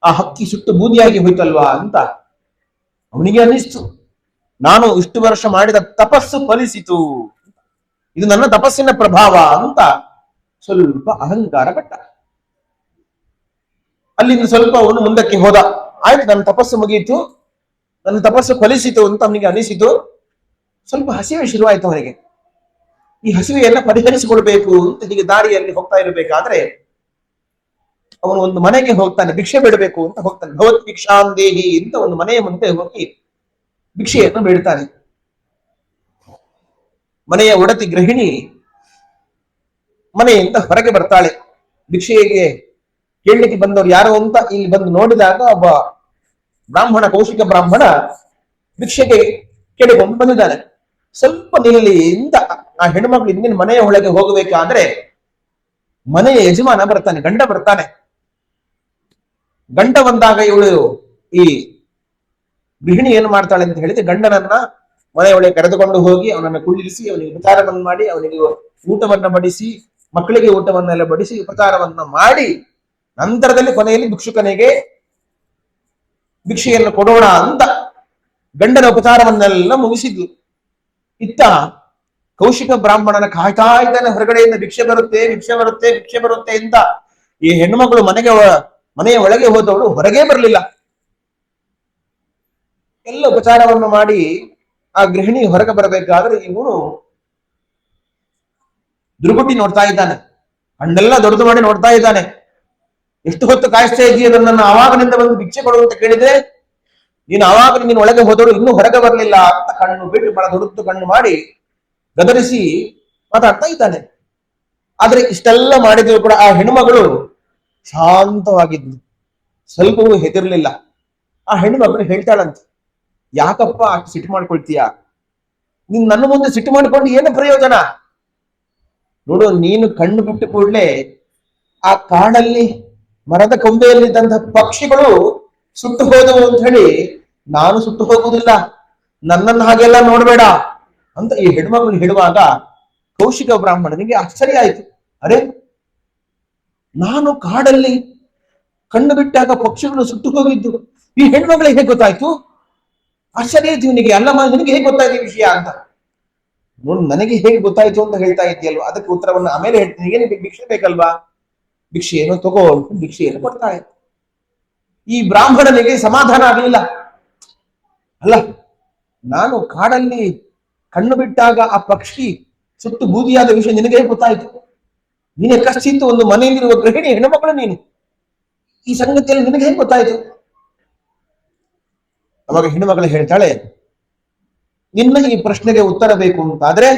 ಆ ಹಕ್ಕಿ ಸುಟ್ಟು ಬೂದಿಯಾಗಿ ಹೋಯ್ತಲ್ವಾ ಅಂತ ಅವನಿಗೆ ಅನ್ನಿಸ್ತು. ನಾನು ಇಷ್ಟು ವರ್ಷ ಮಾಡಿದ ತಪಸ್ಸು ಫಲಿಸಿತು, ಇದು ನನ್ನ ತಪಸ್ಸಿನ ಪ್ರಭಾವ ಅಂತ ಸ್ವಲ್ಪ ಅಹಂಕಾರ ಪಟ್ಟ. ಅಲ್ಲಿಂದ ಸ್ವಲ್ಪ ಅವನು ಮುಂದಕ್ಕೆ ಹೋದ. ಆಯ್ತು, ನನ್ನ ತಪಸ್ಸು ಮುಗಿಯಿತು, ನನ್ನ ತಪಸ್ಸು ಫಲಿಸಿತು ಅಂತ ಅವನಿಗೆ ಅನಿಸಿತು. ಸ್ವಲ್ಪ ಹಸಿವೆ ಶುರುವಾಯಿತು ಅವನಿಗೆ. ಈ ಹಸಿವೆಯನ್ನ ಪರಿಹರಿಸಿಕೊಳ್ಬೇಕು ಅಂತ ಹೀಗೆ ದಾರಿಯಲ್ಲಿ ಹೋಗ್ತಾ ಇರಬೇಕಾದ್ರೆ ಅವನು ಒಂದು ಮನೆಗೆ ಹೋಗ್ತಾನೆ. ಭಿಕ್ಷೆ ಬೇಡಬೇಕು ಅಂತ ಹೋಗ್ತಾನೆ. ಭಗವತ್ ಭಿಕ್ಷಾಂದೇಹಿ ಅಂತ ಒಂದು ಮನೆಯ ಮುಂದೆ ಹೋಗಿ ಭಿಕ್ಷೆಯನ್ನು ಬೇಡ್ತಾನೆ. ಮನೆಯ ಒಡತಿ ಗೃಹಿಣಿ ಮನೆಯಿಂದ ಹೊರಗೆ ಬರ್ತಾಳೆ. ಭಿಕ್ಷೆಗೆ ಕೇಳಲಿಕ್ಕೆ ಬಂದವರು ಯಾರು ಅಂತ ಇಲ್ಲಿ ಬಂದು ನೋಡಿದಾಗ ಒಬ್ಬ ಬ್ರಾಹ್ಮಣ, ಕೌಶಿಕ ಬ್ರಾಹ್ಮಣ ಭಿಕ್ಷೆಗೆ ಕೇಳಿಕೊಂಡು ಬಂದಿದ್ದಾನೆ. ಸ್ವಲ್ಪ ನಿಲ್ಲಿಂದ ಆ ಹೆಣ್ಮಕ್ಳು ಇಂದಿನ ಮನೆಯ ಒಳಗೆ ಹೋಗಬೇಕಾದ್ರೆ ಮನೆಯ ಯಜಮಾನ ಬರ್ತಾನೆ, ಗಂಡ ಬರ್ತಾನೆ. ಗಂಡ ಬಂದಾಗ ಇವಳು ಈ ಗೃಹಿಣಿ ಏನು ಮಾಡ್ತಾಳೆ ಅಂತ ಹೇಳಿದ್ರೆ, ಗಂಡನನ್ನ ಮನೆಯೊಳಗೆ ಕರೆದುಕೊಂಡು ಹೋಗಿ ಅವನನ್ನು ಕುಳ್ಳಿರಿಸಿ ಅವನಿಗೆ ಉಪಚಾರವನ್ನು ಮಾಡಿ ಅವನಿಗೆ ಊಟವನ್ನ ಬಡಿಸಿ, ಮಕ್ಕಳಿಗೆ ಊಟವನ್ನೆಲ್ಲ ಬಡಿಸಿ ಉಪಚಾರವನ್ನ ಮಾಡಿ ನಂತರದಲ್ಲಿ ಕೊನೆಯಲ್ಲಿ ಭಿಕ್ಷುಕನಿಗೆ ಭಿಕ್ಷೆಯನ್ನು ಕೊಡೋಣ ಅಂತ ಗಂಡನ ಉಪಚಾರವನ್ನೆಲ್ಲ ಮುಗಿಸಿದ್ಲು. ಇತ್ತ ಕೌಶಿಕ ಬ್ರಾಹ್ಮಣನ ಕಾಯ್ತಾ ಇದ್ದಾನೆ. ಹೊರಗಡೆಯಿಂದ ಭಿಕ್ಷೆ ಬರುತ್ತೆ, ಭಿಕ್ಷೆ ಬರುತ್ತೆ, ಭಿಕ್ಷೆ ಬರುತ್ತೆ ಅಂತ ಈ ಹೆಣ್ಣುಮಗಳು ಮನೆಯ ಒಳಗೆ ಹೋದವಳು ಹೊರಗೆ ಬರಲಿಲ್ಲ. ಎಲ್ಲ ಉಪಚಾರವನ್ನು ಮಾಡಿ ಆ ಗೃಹಿಣಿ ಹೊರಗೆ ಬರಬೇಕಾದ್ರೆ ಇವನು ದುರ್ಗುಟ್ಟಿ ನೋಡ್ತಾ ಇದ್ದಾನೆ. ಹಣ್ಣೆಲ್ಲ ದೊಡ್ಡದು ಮಾಡಿ ನೋಡ್ತಾ ಇದ್ದಾನೆ. ಎಷ್ಟು ಹೊತ್ತು ಕಾಯಿಸ್ತಾ ಇದೆಯಾ ನನ್ನ ಆವಾಗನಿಂದ ಬಂದು ಭಿಕ್ಷೆ ಕೊಡು ಅಂತ ಕೇಳಿದ್ರೆ, ನೀನು ಆವಾಗ ನೀನು ಒಳಗೆ ಹೋದವರು ಇನ್ನೂ ಹೊರಗೆ ಬರಲಿಲ್ಲ ಅಂತ ಕಣ್ಣು ಬಿಟ್ಟು ಬಹಳ ದೊಡ್ಡ ಕಣ್ಣು ಮಾಡಿ ಗದರಿಸಿ ಮಾತಾಡ್ತಾ ಇದ್ದಾನೆ. ಆದ್ರೆ ಇಷ್ಟೆಲ್ಲ ಮಾಡಿದ್ರು ಕೂಡ ಆ ಹೆಣ್ಮಗಳು ಶಾಂತವಾಗಿದ್ಲು, ಸ್ವಲ್ಪವೂ ಹೆದರ್ಲಿಲ್ಲ. ಆ ಹೆಣ್ಮಗಳು ಹೇಳ್ತಾಳಂತೆ, ಯಾಕಪ್ಪ ಅಷ್ಟು ಸಿಟ್ಟು ಮಾಡ್ಕೊಳ್ತೀಯ? ನೀನ್ ನನ್ನ ಮುಂದೆ ಸಿಟ್ಟು ಮಾಡಿಕೊಂಡು ಏನು ಪ್ರಯೋಜನ? ನೋಡು, ನೀನು ಕಣ್ಣು ಬಿಟ್ಟು ಕೂಡಲೇ ಆ ಕಾಡಲ್ಲಿ ಮರದ ಕೊಂಬೆಯಲ್ಲಿದ್ದಂತಹ ಪಕ್ಷಿಗಳು ಸುಟ್ಟು ಹೋದವು ಅಂತ ಹೇಳಿ ನಾನು ಸುಟ್ಟು ಹೋಗುವುದಿಲ್ಲ, ನನ್ನನ್ನು ಹಾಗೆಲ್ಲ ನೋಡ್ಬೇಡ ಅಂತ ಈ ಹೆಣ್ಮಗಳು ಹೇಳುವಾಗ ಕೌಶಿಕ ಬ್ರಾಹ್ಮಣನಿಗೆ ಆಶ್ಚರ್ಯ ಆಯ್ತು. ಅರೆ, ನಾನು ಕಾಡಲ್ಲಿ ಕಣ್ಣು ಬಿಟ್ಟಾಗ ಪಕ್ಷಿಗಳು ಸುಟ್ಟು ಹೋಗಿದ್ದು ಈ ಹೆಣ್ಮಗಳಿಗೆ ಹೇಗೆ ಗೊತ್ತಾಯ್ತು? ಆಶ್ಚರ್ಯ ಆಯ್ತು ಇವನಿಗೆ. ಅಲ್ಲಮ್ಮ, ನಿನಗೆ ಹೇಗೆ ಗೊತ್ತಾಯ್ತು ಈ ವಿಷಯ ಅಂತ. ನೋಡು, ನನಗೆ ಹೇಗೆ ಗೊತ್ತಾಯ್ತು ಅಂತ ಹೇಳ್ತಾ ಇದ್ದೀಯಲ್ವ, ಅದಕ್ಕೆ ಉತ್ತರವನ್ನು ಆಮೇಲೆ ಹೇಳ್ತೀನಿ. ಏನು ಭಿಕ್ಷೆ ಬೇಕಲ್ವಾ? ಭಿಕ್ಷೆಯನ್ನು ತಗೋ ಅಂತ ಭಿಕ್ಷೆಯನ್ನು ಕೊಡ್ತಾಳೆ. ಈ ಬ್ರಾಹ್ಮಣನಿಗೆ ಸಮಾಧಾನ ಆಗಲಿಲ್ಲ. ಅಲ್ಲ, ನಾನು ಕಾಡಲ್ಲಿ ಕಣ್ಣು ಬಿಟ್ಟಾಗ ಆ ಪಕ್ಷಿ ಸುಟ್ಟು ಬೂದಿಯಾದ ವಿಷಯ ನಿನಗೆ ಗೊತ್ತಾಯ್ತು? ನೀನೆ ಕಷ್ಟಿತ್ತು ಒಂದು ಮನೆಯಲ್ಲಿರುವ ಗೃಹಿಣಿ ಹೆಣ್ಣುಮಕ್ಕಳು ನೀನು, ಈ ಸಂಗತಿಯಲ್ಲಿ ನಿನಗೆ ಹೇಗೆ ಗೊತ್ತಾಯ್ತು? ಅವಾಗ ಹೆಣ್ಣುಮಗಳು ಹೇಳ್ತಾಳೆ, ನಿನ್ನ ಈ ಪ್ರಶ್ನೆಗೆ ಉತ್ತರ ಬೇಕು ಅಂತಾದ್ರೆ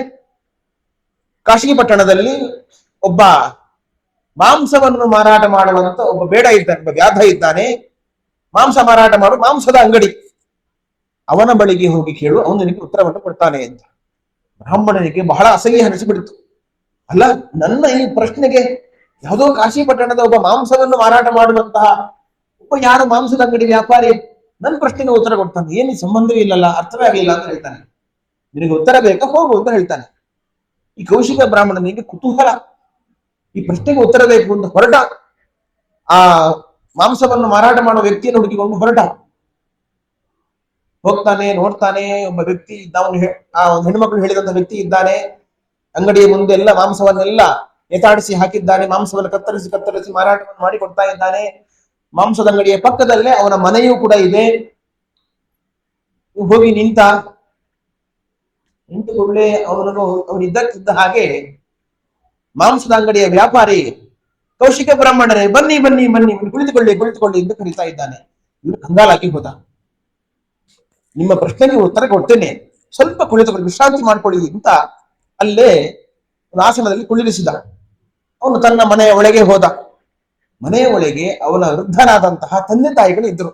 ಕಾಶಿ ಪಟ್ಟಣದಲ್ಲಿ ಒಬ್ಬ ಮಾಂಸವನ್ನು ಮಾರಾಟ ಮಾಡುವಂತ ಒಬ್ಬ ಬೇಡ ಇದ್ದಾನೆ, ಒಬ್ಬ ವ್ಯಾಧ ಇದ್ದಾನೆ, ಮಾಂಸ ಮಾರಾಟ ಮಾಡು ಮಾಂಸದ ಅಂಗಡಿ, ಅವನ ಬಳಿಗೆ ಹೋಗಿ ಕೇಳು, ಅವನು ನಿನಗೆ ಉತ್ತರವನ್ನು ಕೊಡ್ತಾನೆ ಅಂತ. ಬ್ರಾಹ್ಮಣನಿಗೆ ಬಹಳ ಅಸಹ್ಯ ಅನಿಸಿಬಿಡ್ತು. ಅಲ್ಲ, ನನ್ನ ಈ ಪ್ರಶ್ನೆಗೆ ಯಾವುದೋ ಕಾಶಿ ಪಟ್ಟಣದ ಒಬ್ಬ ಮಾಂಸವನ್ನು ಮಾರಾಟ ಮಾಡುವಂತಹ ಒಬ್ಬ ಯಾರು ಮಾಂಸದ ಅಂಗಡಿ ವ್ಯಾಪಾರಿ ನನ್ನ ಪ್ರಶ್ನೆಗೆ ಉತ್ತರ ಕೊಡ್ತಾನೆ, ಏನು ಸಂಬಂಧವೇ ಇಲ್ಲಲ್ಲ, ಅರ್ಥವೇ ಆಗಲಿಲ್ಲ ಅಂತ ಹೇಳ್ತಾನೆ. ನಿನಗೆ ಉತ್ತರ ಬೇಕಾ, ಹೋಗು ಅಂತ ಹೇಳ್ತಾನೆ. ಈ ಕೌಶಿಕ ಬ್ರಾಹ್ಮಣನಿಗೆ ಕುತೂಹಲ, ಈ ಪ್ರಶ್ನೆಗೆ ಉತ್ತರ ಬೇಕು ಅಂತ ಹೊರಟ. ಆ ಮಾಂಸವನ್ನು ಮಾರಾಟ ಮಾಡುವ ವ್ಯಕ್ತಿಯನ್ನು ಹುಡುಕಿಕೊಂಡು ಹೊರಟ. ಹೋಗ್ತಾನೆ, ನೋಡ್ತಾನೆ, ಒಬ್ಬ ವ್ಯಕ್ತಿ ಆ ಒಂದು ಹೆಣ್ಮಕ್ಳು ಹೇಳಿದಂತ ವ್ಯಕ್ತಿ ಇದ್ದಾನೆ. ಅಂಗಡಿಯ ಮುಂದೆ ಎಲ್ಲ ಮಾಂಸವನ್ನೆಲ್ಲ ಎತಾಡಿಸಿ ಹಾಕಿದ್ದಾನೆ. ಮಾಂಸವನ್ನು ಕತ್ತರಿಸಿ ಮಾರಾಟವನ್ನು ಮಾಡಿ ಕೊಡ್ತಾ ಇದ್ದಾನೆ. ಮಾಂಸದ ಅಂಗಡಿಯ ಪಕ್ಕದಲ್ಲೇ ಅವನ ಮನೆಯೂ ಕೂಡ ಇದೆ. ಹೋಗಿ ನಿಂತು ಕೂಡಲೇ ಅವನಿದ್ದಕ್ಕಿದ್ದ ಹಾಗೆ ಮಾಂಸದ ಅಂಗಡಿಯ ವ್ಯಾಪಾರಿ, ಕೌಶಿಕ ಬ್ರಾಹ್ಮಣರೇ, ಬನ್ನಿ ಬನ್ನಿ ಬನ್ನಿ, ಕುಳಿತುಕೊಳ್ಳಿ ಎಂದು ಕರೀತಾ ಇದ್ದಾನೆ. ಇವನು ಕಂಗಾಲಾಗಿ ಹೋದ. ನಿಮ್ಮ ಪ್ರಶ್ನೆಗೆ ಉತ್ತರ ಕೊಡ್ತೇನೆ, ಸ್ವಲ್ಪ ಕುಳಿತುಕೊಳ್ಳಿ, ವಿಶ್ರಾಂತಿ ಮಾಡ್ಕೊಳ್ಳಿ ಅಂತ ಅಲ್ಲೇ ಒಂದು ಆಸನದಲ್ಲಿ ಕುಳ್ಳಿರಿಸಿದ. ಅವನು ತನ್ನ ಮನೆಯ ಒಳಗೆ ಹೋದ. ಮನೆಯ ಒಳಗೆ ಅವನ ವೃದ್ಧರಾದಂತಹ ತಂದೆ ತಾಯಿಗಳು ಇದ್ರು.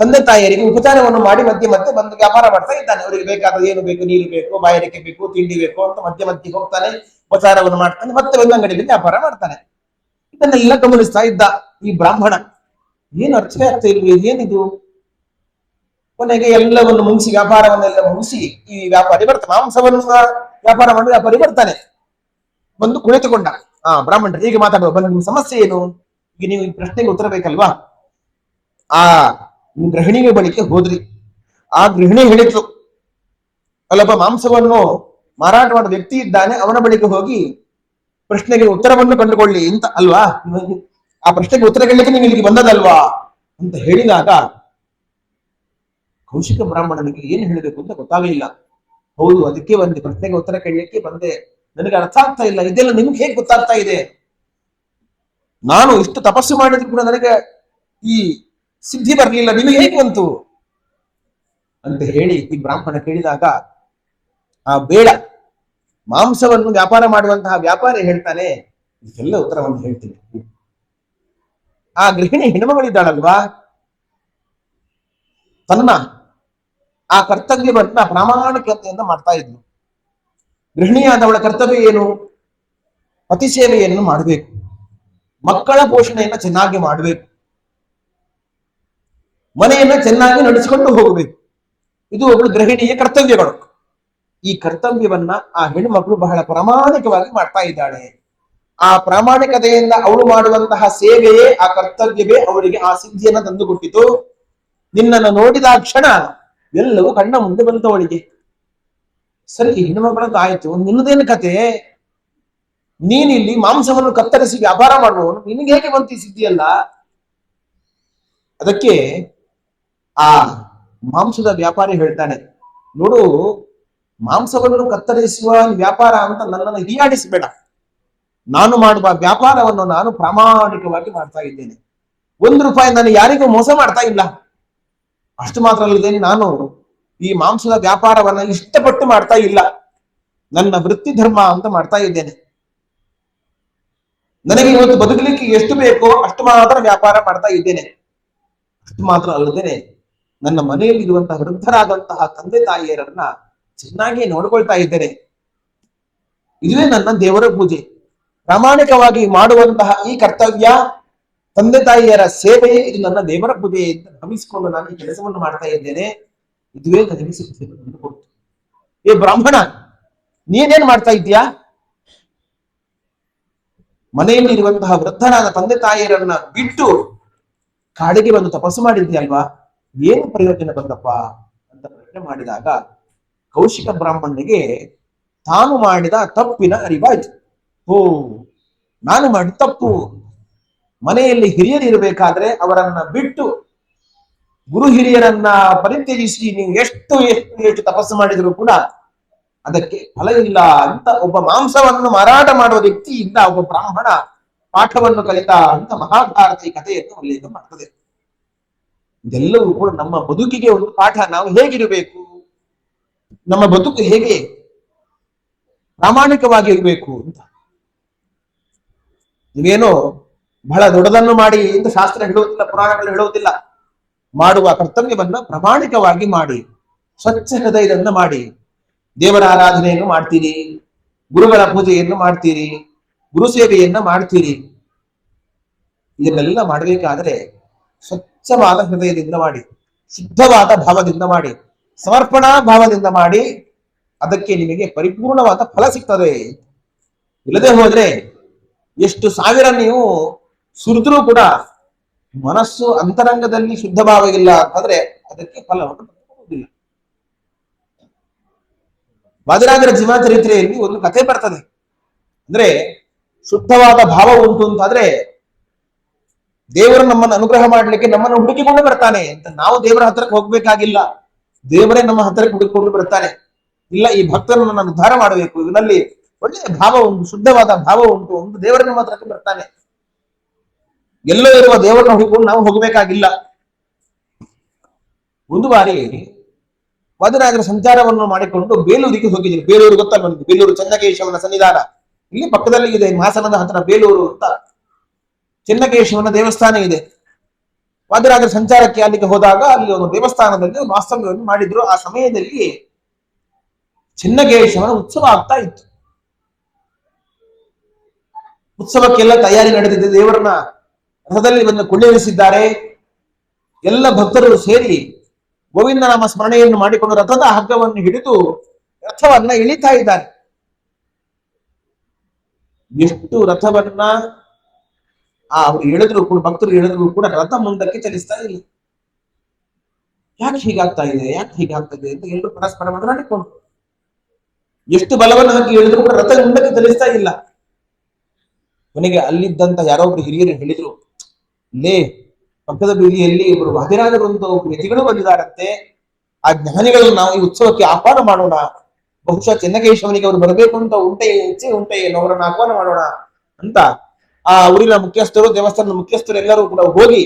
ತಂದೆ ತಾಯಿಯರಿಗೆ ಉಪಚಾರವನ್ನು ಮಾಡಿ ಮಧ್ಯೆ ಮತ್ತೆ ಬಂದು ವ್ಯಾಪಾರ ಮಾಡ್ತಾ ಇದ್ದಾನೆ. ಅವರಿಗೆ ಬೇಕಾದ ಏನು ಬೇಕು, ನೀರು ಬೇಕು, ಬಾಯಾರಿಕೆ ಬೇಕು, ತಿಂಡಿ ಬೇಕು ಅಂತ ಮಧ್ಯೆ ಮಧ್ಯೆ ಹೋಗ್ತಾನೆ, ಉಪಚಾರವನ್ನು ಮಾಡ್ತಾನೆ, ಮತ್ತೆ ಒಂದು ಅಂಗಡಿಯಲ್ಲಿ ವ್ಯಾಪಾರ ಮಾಡ್ತಾನೆ. ಇದನ್ನೆಲ್ಲ ಗಮನಿಸ್ತಾ ಇದ್ದ ಈ ಬ್ರಾಹ್ಮಣ. ಏನು ಅರ್ಥ ಆಗ್ತಾ ಇಲ್ವೇ, ಏನಿದು? ಕೊನೆಗೆ ಎಲ್ಲವನ್ನು ಮುಗಿಸಿ, ವ್ಯಾಪಾರವನ್ನೆಲ್ಲ ಮುಗಿಸಿ ಈ ವ್ಯಾಪಾರಿ ಬರ್ತಾನೆ, ಮಾಂಸವನ್ನು ವ್ಯಾಪಾರ ಮಾಡಿ ವ್ಯಾಪಾರಿ ಬರ್ತಾನೆ. ಬಂದು ಕುಳಿತುಕೊಂಡ. ಬ್ರಾಹ್ಮಣರು ಹೀಗೆ ಮಾತಾಡುವ, ಬಂದು ನಿಮ್ಮ ಸಮಸ್ಯೆ ಏನು? ಈಗ ನೀವು ಈ ಪ್ರಶ್ನೆಗೆ ಉತ್ತರ ಬೇಕಲ್ವಾ? ಆ ಗೃಹಿಣಿಯ ಬಳಿಗೆ ಹೋದ್ರಿ. ಆ ಗೃಹಿಣಿ ಹೇಳಿದ್ರು, ಅಲ್ಲೊಬ್ಬ ಮಾಂಸವನ್ನು ಮಾರಾಟ ಮಾಡುವ ವ್ಯಕ್ತಿ ಇದ್ದಾನೆ, ಅವನ ಬಳಿಗೆ ಹೋಗಿ ಪ್ರಶ್ನೆಗೆ ಉತ್ತರವನ್ನು ಕಂಡುಕೊಳ್ಳಿ ಅಂತ ಅಲ್ವಾ? ಆ ಪ್ರಶ್ನೆಗೆ ಉತ್ತರ ಕೇಳಲಿಕ್ಕೆ ನೀವು ಇಲ್ಲಿಗೆ ಬಂದದಲ್ವಾ ಅಂತ ಹೇಳಿದಾಗ ಕೌಶಿಕ ಬ್ರಾಹ್ಮಣನಿಗೆ ಏನು ಹೇಳಬೇಕು ಅಂತ ಗೊತ್ತಾಗಲಿಲ್ಲ. ಹೌದು, ಅದಕ್ಕೆ ಬಂದೆ, ಪ್ರಶ್ನೆಗೆ ಉತ್ತರ ಕೇಳಲಿಕ್ಕೆ ಬಂದೆ, ನನಗೆ ಅರ್ಥ ಆಗ್ತಾ ಇಲ್ಲ, ಇದೆಲ್ಲ ನಿಮ್ಗೆ ಹೇಗೆ ಗೊತ್ತಾಗ್ತಾ ಇದೆ? ನಾನು ಇಷ್ಟು ತಪಸ್ಸು ಮಾಡಿದ್ರು ಕೂಡ ನನಗೆ ಈ ಸಿದ್ಧಿ ಬರಲಿಲ್ಲ, ನಿಮಗೆ ಹೇಗೆ ಬಂತು ಅಂತ ಹೇಳಿ ಈ ಬ್ರಾಹ್ಮಣ ಕೇಳಿದಾಗ ಆ ಬೇಡ ಮಾಂಸವನ್ನು ವ್ಯಾಪಾರ ಮಾಡುವಂತಹ ವ್ಯಾಪಾರಿ ಹೇಳ್ತಾನೆ, ಇದೆಲ್ಲ ಉತ್ತರವನ್ನು ಹೇಳ್ತೀನಿ. ಆ ಗೃಹಿಣಿ ಹೆಣ್ಮಗಳಿದ್ದಾಳಲ್ವಾ, ತನ್ನ ಆ ಕರ್ತವ್ಯವನ್ನ ಪ್ರಾಮಾಣಿಕತೆಯಿಂದ ಮಾಡ್ತಾ ಇದ್ಲು. ಗೃಹಿಣಿಯಾದವಳ ಕರ್ತವ್ಯ ಏನು? ಪತಿ ಸೇವೆಯನ್ನು ಮಾಡಬೇಕು, ಮಕ್ಕಳ ಪೋಷಣೆಯನ್ನ ಚೆನ್ನಾಗಿ ಮಾಡಬೇಕು, ಮನೆಯನ್ನ ಚೆನ್ನಾಗಿ ನಡೆಸಿಕೊಂಡು ಹೋಗಬೇಕು. ಇದು ಒಬ್ಬಳು ಗೃಹಿಣಿಯ ಕರ್ತವ್ಯಗಳು. ಈ ಕರ್ತವ್ಯವನ್ನ ಆ ಹೆಣ್ಣುಮಕ್ಕಳು ಬಹಳ ಪ್ರಾಮಾಣಿಕವಾಗಿ ಮಾಡ್ತಾ ಇದ್ದಾಳೆ. ಆ ಪ್ರಾಮಾಣಿಕತೆಯಿಂದ ಅವಳು ಮಾಡುವಂತಹ ಸೇವೆಯೇ, ಆ ಕರ್ತವ್ಯವೇ ಅವಳಿಗೆ ಆ ಸಿದ್ಧಿಯನ್ನ ತಂದುಕೊಟ್ಟಿತು. ನಿನ್ನನ್ನು ನೋಡಿದ ಕ್ಷಣ ಎಲ್ಲವೂ ಕಣ್ಣ ಮುಂದೆ ಬಂತು ಅವಳಿಗೆ. ಸರಿ, ಹೆಣ್ಣುಮಕ್ಕಳದ್ದು ಆಯ್ತು, ನಿನ್ನದೇನು ಕತೆ? ನೀನಿಲ್ಲಿ ಮಾಂಸವನ್ನು ಕತ್ತರಿಸಿ ವ್ಯಾಪಾರ ಮಾಡುವವನು, ನಿನಗೆ ಹೇಗೆ ಬಂತು ಈ ಸಿದ್ಧಿಯಲ್ಲ? ಅದಕ್ಕೆ ಆ ಮಾಂಸದ ವ್ಯಾಪಾರಿ ಹೇಳ್ತಾನೆ, ನೋಡು, ಮಾಂಸವನ್ನು ಕತ್ತರಿಸುವ ವ್ಯಾಪಾರ ಅಂತ ನನ್ನನ್ನು ಹಿಯಾಡಿಸಬೇಡ. ನಾನು ಮಾಡುವ ವ್ಯಾಪಾರವನ್ನು ನಾನು ಪ್ರಾಮಾಣಿಕವಾಗಿ ಮಾಡ್ತಾ ಇದ್ದೇನೆ. ₹1 ನಾನು ಯಾರಿಗೂ ಮೋಸ ಮಾಡ್ತಾ ಇಲ್ಲ. ಅಷ್ಟು ಮಾತ್ರ ಅಲ್ಲದೆ, ನಾನು ಈ ಮಾಂಸದ ವ್ಯಾಪಾರವನ್ನ ಇಷ್ಟಪಟ್ಟು ಮಾಡ್ತಾ ಇಲ್ಲ, ನನ್ನ ವೃತ್ತಿ ಧರ್ಮ ಅಂತ ಮಾಡ್ತಾ ಇದ್ದೇನೆ. ನನಗೆ ಇವತ್ತು ಬದುಕಲಿಕ್ಕೆ ಎಷ್ಟು ಬೇಕೋ ಅಷ್ಟು ಮಾತ್ರ ವ್ಯಾಪಾರ ಮಾಡ್ತಾ ಇದ್ದೇನೆ. ಅಷ್ಟು ಮಾತ್ರ ಅಲ್ಲದೇನೆ ನನ್ನ ಮನೆಯಲ್ಲಿ ಇರುವಂತಹ ವೃದ್ಧರಾದಂತಹ ತಂದೆ ತಾಯಿಯರನ್ನ ಚೆನ್ನಾಗಿ ನೋಡ್ಕೊಳ್ತಾ ಇದ್ದೇನೆ. ಇದುವೇ ನನ್ನ ದೇವರ ಪೂಜೆ. ಪ್ರಾಮಾಣಿಕವಾಗಿ ಮಾಡುವಂತಹ ಈ ಕರ್ತವ್ಯ, ತಂದೆ ತಾಯಿಯರ ಸೇವೆಯೇ ಇದು ನನ್ನ ದೇವರ ಪೂಜೆ ಅಂತ ಭಾವಿಸಿಕೊಂಡು ನಾನು ಈ ಕೆಲಸವನ್ನು ಮಾಡ್ತಾ ಇದ್ದೇನೆ. ಇದುವೇ ನನಗೆ ಸಿದ್ಧಿಯನ್ನು ಕೊಡ್ತು. ಏ ಬ್ರಾಹ್ಮಣ, ನೀನೇನ್ ಮಾಡ್ತಾ ಇದ್ದೀಯಾ? ಮನೆಯಲ್ಲಿ ಇರುವಂತಹ ವೃದ್ಧರಾದ ತಂದೆ ತಾಯಿಯರನ್ನ ಬಿಟ್ಟು ಕಾಡಿಗೆ ಬಂದು ತಪಸ್ಸು ಮಾಡಿದ್ಯಲ್ವಾ, ಏನು ಪ್ರಯೋಜನ ಬಂದಪ್ಪ ಅಂತ ಪ್ರಶ್ನೆ ಮಾಡಿದಾಗ ಕೌಶಿಕ ಬ್ರಾಹ್ಮಣನಿಗೆ ತಾನು ಮಾಡಿದ ತಪ್ಪಿನ ಅರಿವಾಯ್ತು. ಓ, ನಾನು ಮಾಡಿದ ತಪ್ಪು. ಮನೆಯಲ್ಲಿ ಹಿರಿಯರು ಇರಬೇಕಾದ್ರೆ ಅವರನ್ನ ಬಿಟ್ಟು ಗುರು ಹಿರಿಯರನ್ನ ಪರಿತ್ಯಜಿಸಿ ನೀವು ಎಷ್ಟು ಎಷ್ಟು ಎಷ್ಟು ತಪಸ್ಸು ಮಾಡಿದ್ರು ಕೂಡ ಅದಕ್ಕೆ ಫಲ ಇಲ್ಲ ಅಂತ ಒಬ್ಬ ಮಾಂಸವನ್ನು ಮಾರಾಟ ಮಾಡುವ ವ್ಯಕ್ತಿಯಿಂದ ಒಬ್ಬ ಬ್ರಾಹ್ಮಣ ಪಾಠವನ್ನು ಕಲಿತ ಅಂತ ಮಹಾಭಾರತ ಈ ಕಥೆಯನ್ನು ಉಲ್ಲೇಖ ಮಾಡ್ತದೆ. ಇದೆಲ್ಲವೂ ಕೂಡ ನಮ್ಮ ಬದುಕಿಗೆ ಒಂದು ಪಾಠ. ನಾವು ಹೇಗಿರಬೇಕು, ನಮ್ಮ ಬದುಕು ಹೇಗೆ ಪ್ರಾಮಾಣಿಕವಾಗಿ ಇರಬೇಕು ಅಂತ. ನೀವೇನೋ ಬಹಳ ದೊಡ್ಡದನ್ನು ಮಾಡಿ ಅಂತ ಶಾಸ್ತ್ರ ಹೇಳುವುದಿಲ್ಲ, ಪುರಾಣಗಳು ಹೇಳುವುದಿಲ್ಲ. ಮಾಡುವ ಕರ್ತವ್ಯವನ್ನ ಪ್ರಾಮಾಣಿಕವಾಗಿ ಮಾಡಿ, ಸ್ವಚ್ಛ ಹೃದಯದಿಂದ ಮಾಡಿ. ದೇವರ ಆರಾಧನೆಯನ್ನು ಮಾಡ್ತೀರಿ, ಗುರುಗಳ ಪೂಜೆಯನ್ನು ಮಾಡ್ತೀರಿ, ಗುರು ಸೇವೆಯನ್ನ ಮಾಡ್ತೀರಿ. ಇದನ್ನೆಲ್ಲ ಮಾಡಬೇಕಾದ್ರೆ ಸ್ವಚ್ಛವಾದ ಹೃದಯದಿಂದ ಮಾಡಿ, ಶುದ್ಧವಾದ ಭಾವದಿಂದ ಮಾಡಿ, ಸಮರ್ಪಣಾ ಭಾವದಿಂದ ಮಾಡಿ. ಅದಕ್ಕೆ ನಿಮಗೆ ಪರಿಪೂರ್ಣವಾದ ಫಲ ಸಿಗ್ತದೆ. ಇಲ್ಲದೆ ಹೋದ್ರೆ ಎಷ್ಟು ಸಾವಿರ ನೀವು ಸುರಿದ್ರೂ ಕೂಡ ಮನಸ್ಸು ಅಂತರಂಗದಲ್ಲಿ ಶುದ್ಧ ಭಾವ ಇಲ್ಲ ಅಂತಂದ್ರೆ ಅದಕ್ಕೆ ಫಲವನ್ನು ಕೊಡುವುದಿಲ್ಲ. ವಾದಿರಾಜರ ಜೀವಚರಿತ್ರೆಯಲ್ಲಿ ಒಂದು ಕಥೆ ಬರ್ತದೆ. ಅಂದ್ರೆ ಶುದ್ಧವಾದ ಭಾವ ಉಂಟು ಅಂತಾದ್ರೆ ದೇವರು ನಮ್ಮನ್ನು ಅನುಗ್ರಹ ಮಾಡ್ಲಿಕ್ಕೆ ನಮ್ಮನ್ನು ಹುಡುಕಿಕೊಂಡು ಬರ್ತಾನೆ ಅಂತ. ನಾವು ದೇವರ ಹತ್ರಕ್ಕೆ ಹೋಗ್ಬೇಕಾಗಿಲ್ಲ, ದೇವರೇ ನಮ್ಮ ಹತ್ರಕ್ಕೆ ಹುಡುಕಿಕೊಂಡು ಬರ್ತಾನೆ. ಇಲ್ಲ, ಈ ಭಕ್ತರನ್ನು ನಾನು ಉದ್ಧಾರ ಮಾಡಬೇಕು, ಇವನಲ್ಲಿ ಒಳ್ಳೆಯ ಭಾವ ಉಂಟು, ಶುದ್ಧವಾದ ಭಾವ ಉಂಟು, ಒಂದು ದೇವರ ನಮ್ಮ ಹತ್ರಕ್ಕೆ ಬರ್ತಾನೆ. ಎಲ್ಲೋ ಇರುವ ದೇವರನ್ನ ಹುಡುಕೊಂಡು ನಾವು ಹೋಗಬೇಕಾಗಿಲ್ಲ. ಒಂದು ಬಾರಿ ವಾದಿರಾಜರ ಸಂಚಾರವನ್ನು ಮಾಡಿಕೊಂಡು ಬೇಲೂರಿಗೆ ಹೋಗಿದ್ದೀನಿ. ಬೇಲೂರು ಗೊತ್ತಲ್ಲ ನನಗೆ, ಬೇಲೂರು ಚನ್ನಕೇಶವನ ಸನ್ನಿಧಾನ ಇಲ್ಲಿ ಪಕ್ಕದಲ್ಲಿ ಇದೆ, ಮಾಸನದ ಹತ್ರ ಬೇಲೂರು ಅಂತ. ಚೆನ್ನಕೇಶವನ ದೇವಸ್ಥಾನ ಇದೆ. ವಾದಿರಾಜರ ಸಂಚಾರಕ್ಕೆ ಅಲ್ಲಿಗೆ ಹೋದಾಗ ಅಲ್ಲಿ ಒಂದು ದೇವಸ್ಥಾನದಲ್ಲಿ ಒಂದು ವಾಸ್ತವ್ಯವನ್ನು ಮಾಡಿದ್ರು. ಆ ಸಮಯದಲ್ಲಿ ಚೆನ್ನಕೇಶವನ ಉತ್ಸವ ಆಗ್ತಾ ಇತ್ತು. ಉತ್ಸವಕ್ಕೆಲ್ಲ ತಯಾರಿ ನಡೆದಿದೆ. ದೇವರನ್ನ ರಥದಲ್ಲಿ ಬಂದು ಕುಳ್ಳಿರಿಸಿದ್ದಾರೆ. ಎಲ್ಲ ಭಕ್ತರು ಸೇರಿ ಗೋವಿಂದ ನಾಮ ಸ್ಮರಣೆಯನ್ನು ಮಾಡಿಕೊಂಡು ರಥದ ಹಗ್ಗವನ್ನು ಹಿಡಿದು ರಥವನ್ನ ಇಳಿತಾ ಇದ್ದಾರೆ. ಎಷ್ಟು ರಥವನ್ನ ಅವರು ಎಳೆದ್ರು ಕೂಡ, ಭಕ್ತರು ಎಳೆದ್ರು ಕೂಡ ರಥ ಮುಂದಕ್ಕೆ ಚಲಿಸ್ತಾ ಇಲ್ಲ. ಯಾಕೆ ಹೀಗಾಗ್ತಾ ಇದೆ, ಯಾಕೆ ಹೀಗಾಗ್ತದೆ ಅಂತ ಎಲ್ಲರೂ ಪರಸ್ಪರ ಮಾತನಾಡಿಕೊಂಡು, ಎಷ್ಟು ಬಲವನ್ನು ಹಾಕಿ ಎಳೆದ್ರು ಕೂಡ ರಥ ಮುಂದಕ್ಕೆ ಚಲಿಸ್ತಾ ಇಲ್ಲ. ಕೊನೆಗೆ ಅಲ್ಲಿದ್ದಂತ ಯಾರೊಬ್ರು ಹಿರಿಯರು ಹೇಳಿದ್ರು, ಲೇ ಪಕ್ಕದ ಬೀದಿಯಲ್ಲಿ ಇಬ್ಬರು ವಾದಿರಾಜರು ಅಂತ ಒಬ್ಬರು ಯತಿಗಳು ಬಂದಿದ್ದಾರಂತೆ, ಆ ಜ್ಞಾನಿಗಳನ್ನು ನಾವು ಈ ಉತ್ಸವಕ್ಕೆ ಆಹ್ವಾನ ಮಾಡೋಣ. ಬಹುಶಃ ಚೆನ್ನಕೇಶವನಿಗೆ ಅವರು ಬರಬೇಕು ಅಂತ ಉಂಟೆ ಏನು, ಅವರನ್ನು ಆಹ್ವಾನ ಮಾಡೋಣ ಅಂತ ಆ ಊರಿನ ಮುಖ್ಯಸ್ಥರು, ದೇವಸ್ಥಾನದ ಮುಖ್ಯಸ್ಥರು ಎಲ್ಲರೂ ಕೂಡ ಹೋಗಿ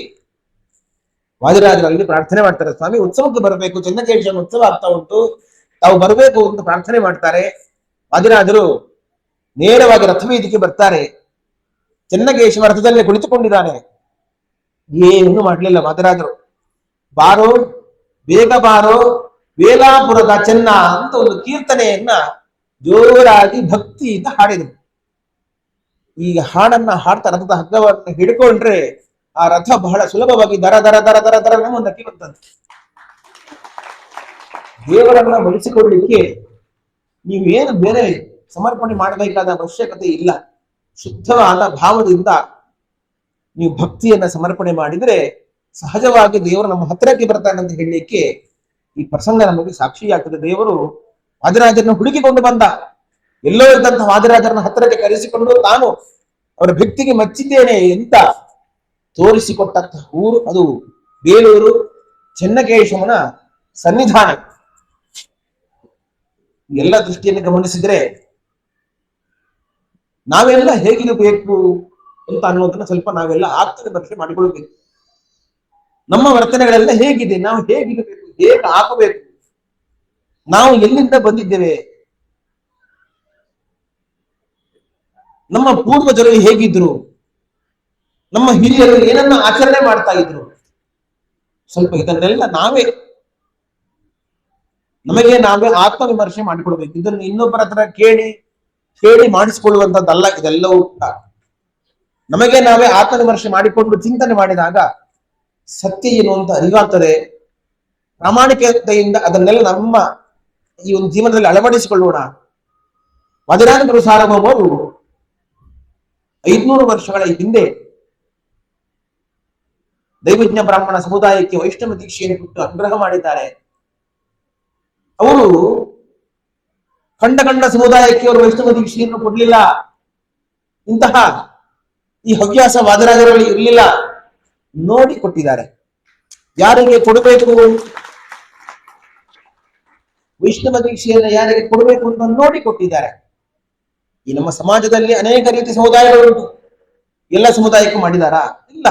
ವಾದಿರಾಜರಲ್ಲಿ ಪ್ರಾರ್ಥನೆ ಮಾಡ್ತಾರೆ. ಸ್ವಾಮಿ, ಉತ್ಸವಕ್ಕೆ ಬರಬೇಕು, ಚೆನ್ನಕೇಶವನ ಉತ್ಸವ ಆಗ್ತಾ ಉಂಟು, ತಾವು ಬರಬೇಕು ಅಂತ ಪ್ರಾರ್ಥನೆ ಮಾಡ್ತಾರೆ. ವಾದಿರಾಜರು ನೇರವಾಗಿ ರಥವೀದಿಗೆ ಬರ್ತಾರೆ. ಚೆನ್ನಕೇಶವ ರಥದಲ್ಲೇ ಕುಳಿತುಕೊಂಡಿದ್ದಾನೆ. ಏನು ಮಾಡ್ಲಿಲ್ಲ ವಾದಿರಾಜರು. ಬಾರೋ, ಬೇಗ ಬಾರೋ ವೇಲಾಪುರದ ಚೆನ್ನ ಅಂತ ಒಂದು ಕೀರ್ತನೆಯನ್ನ ಜೋರಾಗಿ ಭಕ್ತಿಯಿಂದ ಹಾಡಿದರು. ಈಗ ಹಾಡನ್ನ ಹಾಡ್ತಾ ರಥದ ಹಗ್ಗವನ್ನು ಹಿಡ್ಕೊಂಡ್ರೆ ಆ ರಥ ಬಹಳ ಸುಲಭವಾಗಿ ದರ ದರ ದರ ದರ ದರ ಮುಂದಕ್ಕೆ ಬಂತಂತೆ. ದೇವರನ್ನ ಬಳಸಿಕೊಳ್ಳಲಿಕ್ಕೆ ನೀವೇನು ಬೇರೆ ಸಮರ್ಪಣೆ ಮಾಡಬೇಕಾದ ಅವಶ್ಯಕತೆ ಇಲ್ಲ. ಶುದ್ಧವಾದ ಭಾವದಿಂದ ನೀವು ಭಕ್ತಿಯನ್ನ ಸಮರ್ಪಣೆ ಮಾಡಿದ್ರೆ ಸಹಜವಾಗಿ ದೇವರು ನಮ್ಮ ಹತ್ತಿರಕ್ಕೆ ಬರ್ತಾನೆ ಅಂತ ಹೇಳಲಿಕ್ಕೆ ಈ ಪ್ರಸಂಗ ನಮಗೆ ಸಾಕ್ಷಿಯಾಗ್ತದೆ. ದೇವರು ವಾದಿರಾಜರನ್ನು ಹುಡುಕಿಕೊಂಡು ಬಂದ. ಎಲ್ಲೋ ಇದ್ದಂತಹ ವಾದಿರಾಜರನ್ನ ಹತ್ತಿರಕ್ಕೆ ಕರೆಸಿಕೊಂಡು ತಾನು ಅವರ ಭಕ್ತಿಗೆ ಮೆಚ್ಚಿದ್ದೇನೆ ಅಂತ ತೋರಿಸಿಕೊಟ್ಟಂತಹ ಊರು ಅದು ಬೇಲೂರು ಚೆನ್ನಕೇಶವನ ಸನ್ನಿಧಾನ. ಎಲ್ಲ ದೃಷ್ಟಿಯನ್ನು ಗಮನಿಸಿದ್ರೆ ನಾವೆಲ್ಲ ಹೇಗಿರಬೇಕು ಅಂತ ಅನ್ನೋದನ್ನ ಸ್ವಲ್ಪ ನಾವೆಲ್ಲ ಆತ್ಮವಿಮರ್ಶೆ ಮಾಡಿಕೊಳ್ಬೇಕು. ನಮ್ಮ ವರ್ತನೆಗಳೆಲ್ಲ ಹೇಗಿದೆ, ನಾವು ಹೇಗಿರಬೇಕು, ಹೇಗೆ ಆಗಬೇಕು, ನಾವು ಎಲ್ಲಿಂದ ಬಂದಿದ್ದೇವೆ, ನಮ್ಮ ಪೂರ್ವಜರು ಹೇಗಿದ್ರು, ನಮ್ಮ ಹಿರಿಯರು ಏನನ್ನ ಆಚರಣೆ ಮಾಡ್ತಾ ಇದ್ರು, ಸ್ವಲ್ಪ ಇದನ್ನೆಲ್ಲ ನಮಗೆ ನಾವೇ ಆತ್ಮವಿಮರ್ಶೆ ಮಾಡಿಕೊಳ್ಬೇಕು. ಇದನ್ನು ಇನ್ನೊಬ್ಬರ ಹತ್ರ ಕೇಳಿ ಮಾಡಿಸಿಕೊಳ್ಳುವಂತದ್ದಲ್ಲ. ಇದೆಲ್ಲವೂ ಕೂಡ ನಮಗೆ ನಾವೇ ಆತ್ಮವಿಮರ್ಶೆ ಮಾಡಿಕೊಂಡು ಚಿಂತನೆ ಮಾಡಿದಾಗ ಸತ್ಯ ಏನು ಅಂತ ಅರಿವಾಗ್ತದೆ. ಪ್ರಾಮಾಣಿಕತೆಯಿಂದ ಅದನ್ನೆಲ್ಲ ನಮ್ಮ ಈ ಒಂದು ಜೀವನದಲ್ಲಿ ಅಳವಡಿಸಿಕೊಳ್ಳೋಣ. ವಾದಿರಾಜರು ಸಾರ್ವಭೌಮರು 500 ವರ್ಷಗಳ ಹಿಂದೆ ದೈವಜ್ಞ ಬ್ರಾಹ್ಮಣ ಸಮುದಾಯಕ್ಕೆ ವೈಷ್ಣವ ದೀಕ್ಷೆಯನ್ನು ಕೊಟ್ಟು ಅನುಗ್ರಹ ಮಾಡಿದ್ದಾರೆ. ಅವರು ಖಂಡ ಸಮುದಾಯಕ್ಕೆ ಅವರು ವೈಷ್ಣವ ದೀಕ್ಷೆಯನ್ನು ಕೊಡ್ಲಿಲ್ಲ. ಇಂತಹ ಈ ಹವ್ಯಾಸ ವಾದಿರಾಜರಲ್ಲಿ ಇರಲಿಲ್ಲ. ನೋಡಿ ಕೊಟ್ಟಿದ್ದಾರೆ. ಯಾರಿಗೆ ಕೊಡಬೇಕು, ವೈಷ್ಣವ ದೀಕ್ಷೆಯನ್ನು ಯಾರಿಗೆ ಕೊಡಬೇಕು ಅಂತ ನೋಡಿ ಕೊಟ್ಟಿದ್ದಾರೆ. ಈ ನಮ್ಮ ಸಮಾಜದಲ್ಲಿ ಅನೇಕ ರೀತಿಯ ಸಮುದಾಯಗಳುಂಟು. ಎಲ್ಲ ಸಮುದಾಯಕ್ಕೂ ಮಾಡಿದಾರಾ? ಇಲ್ಲ.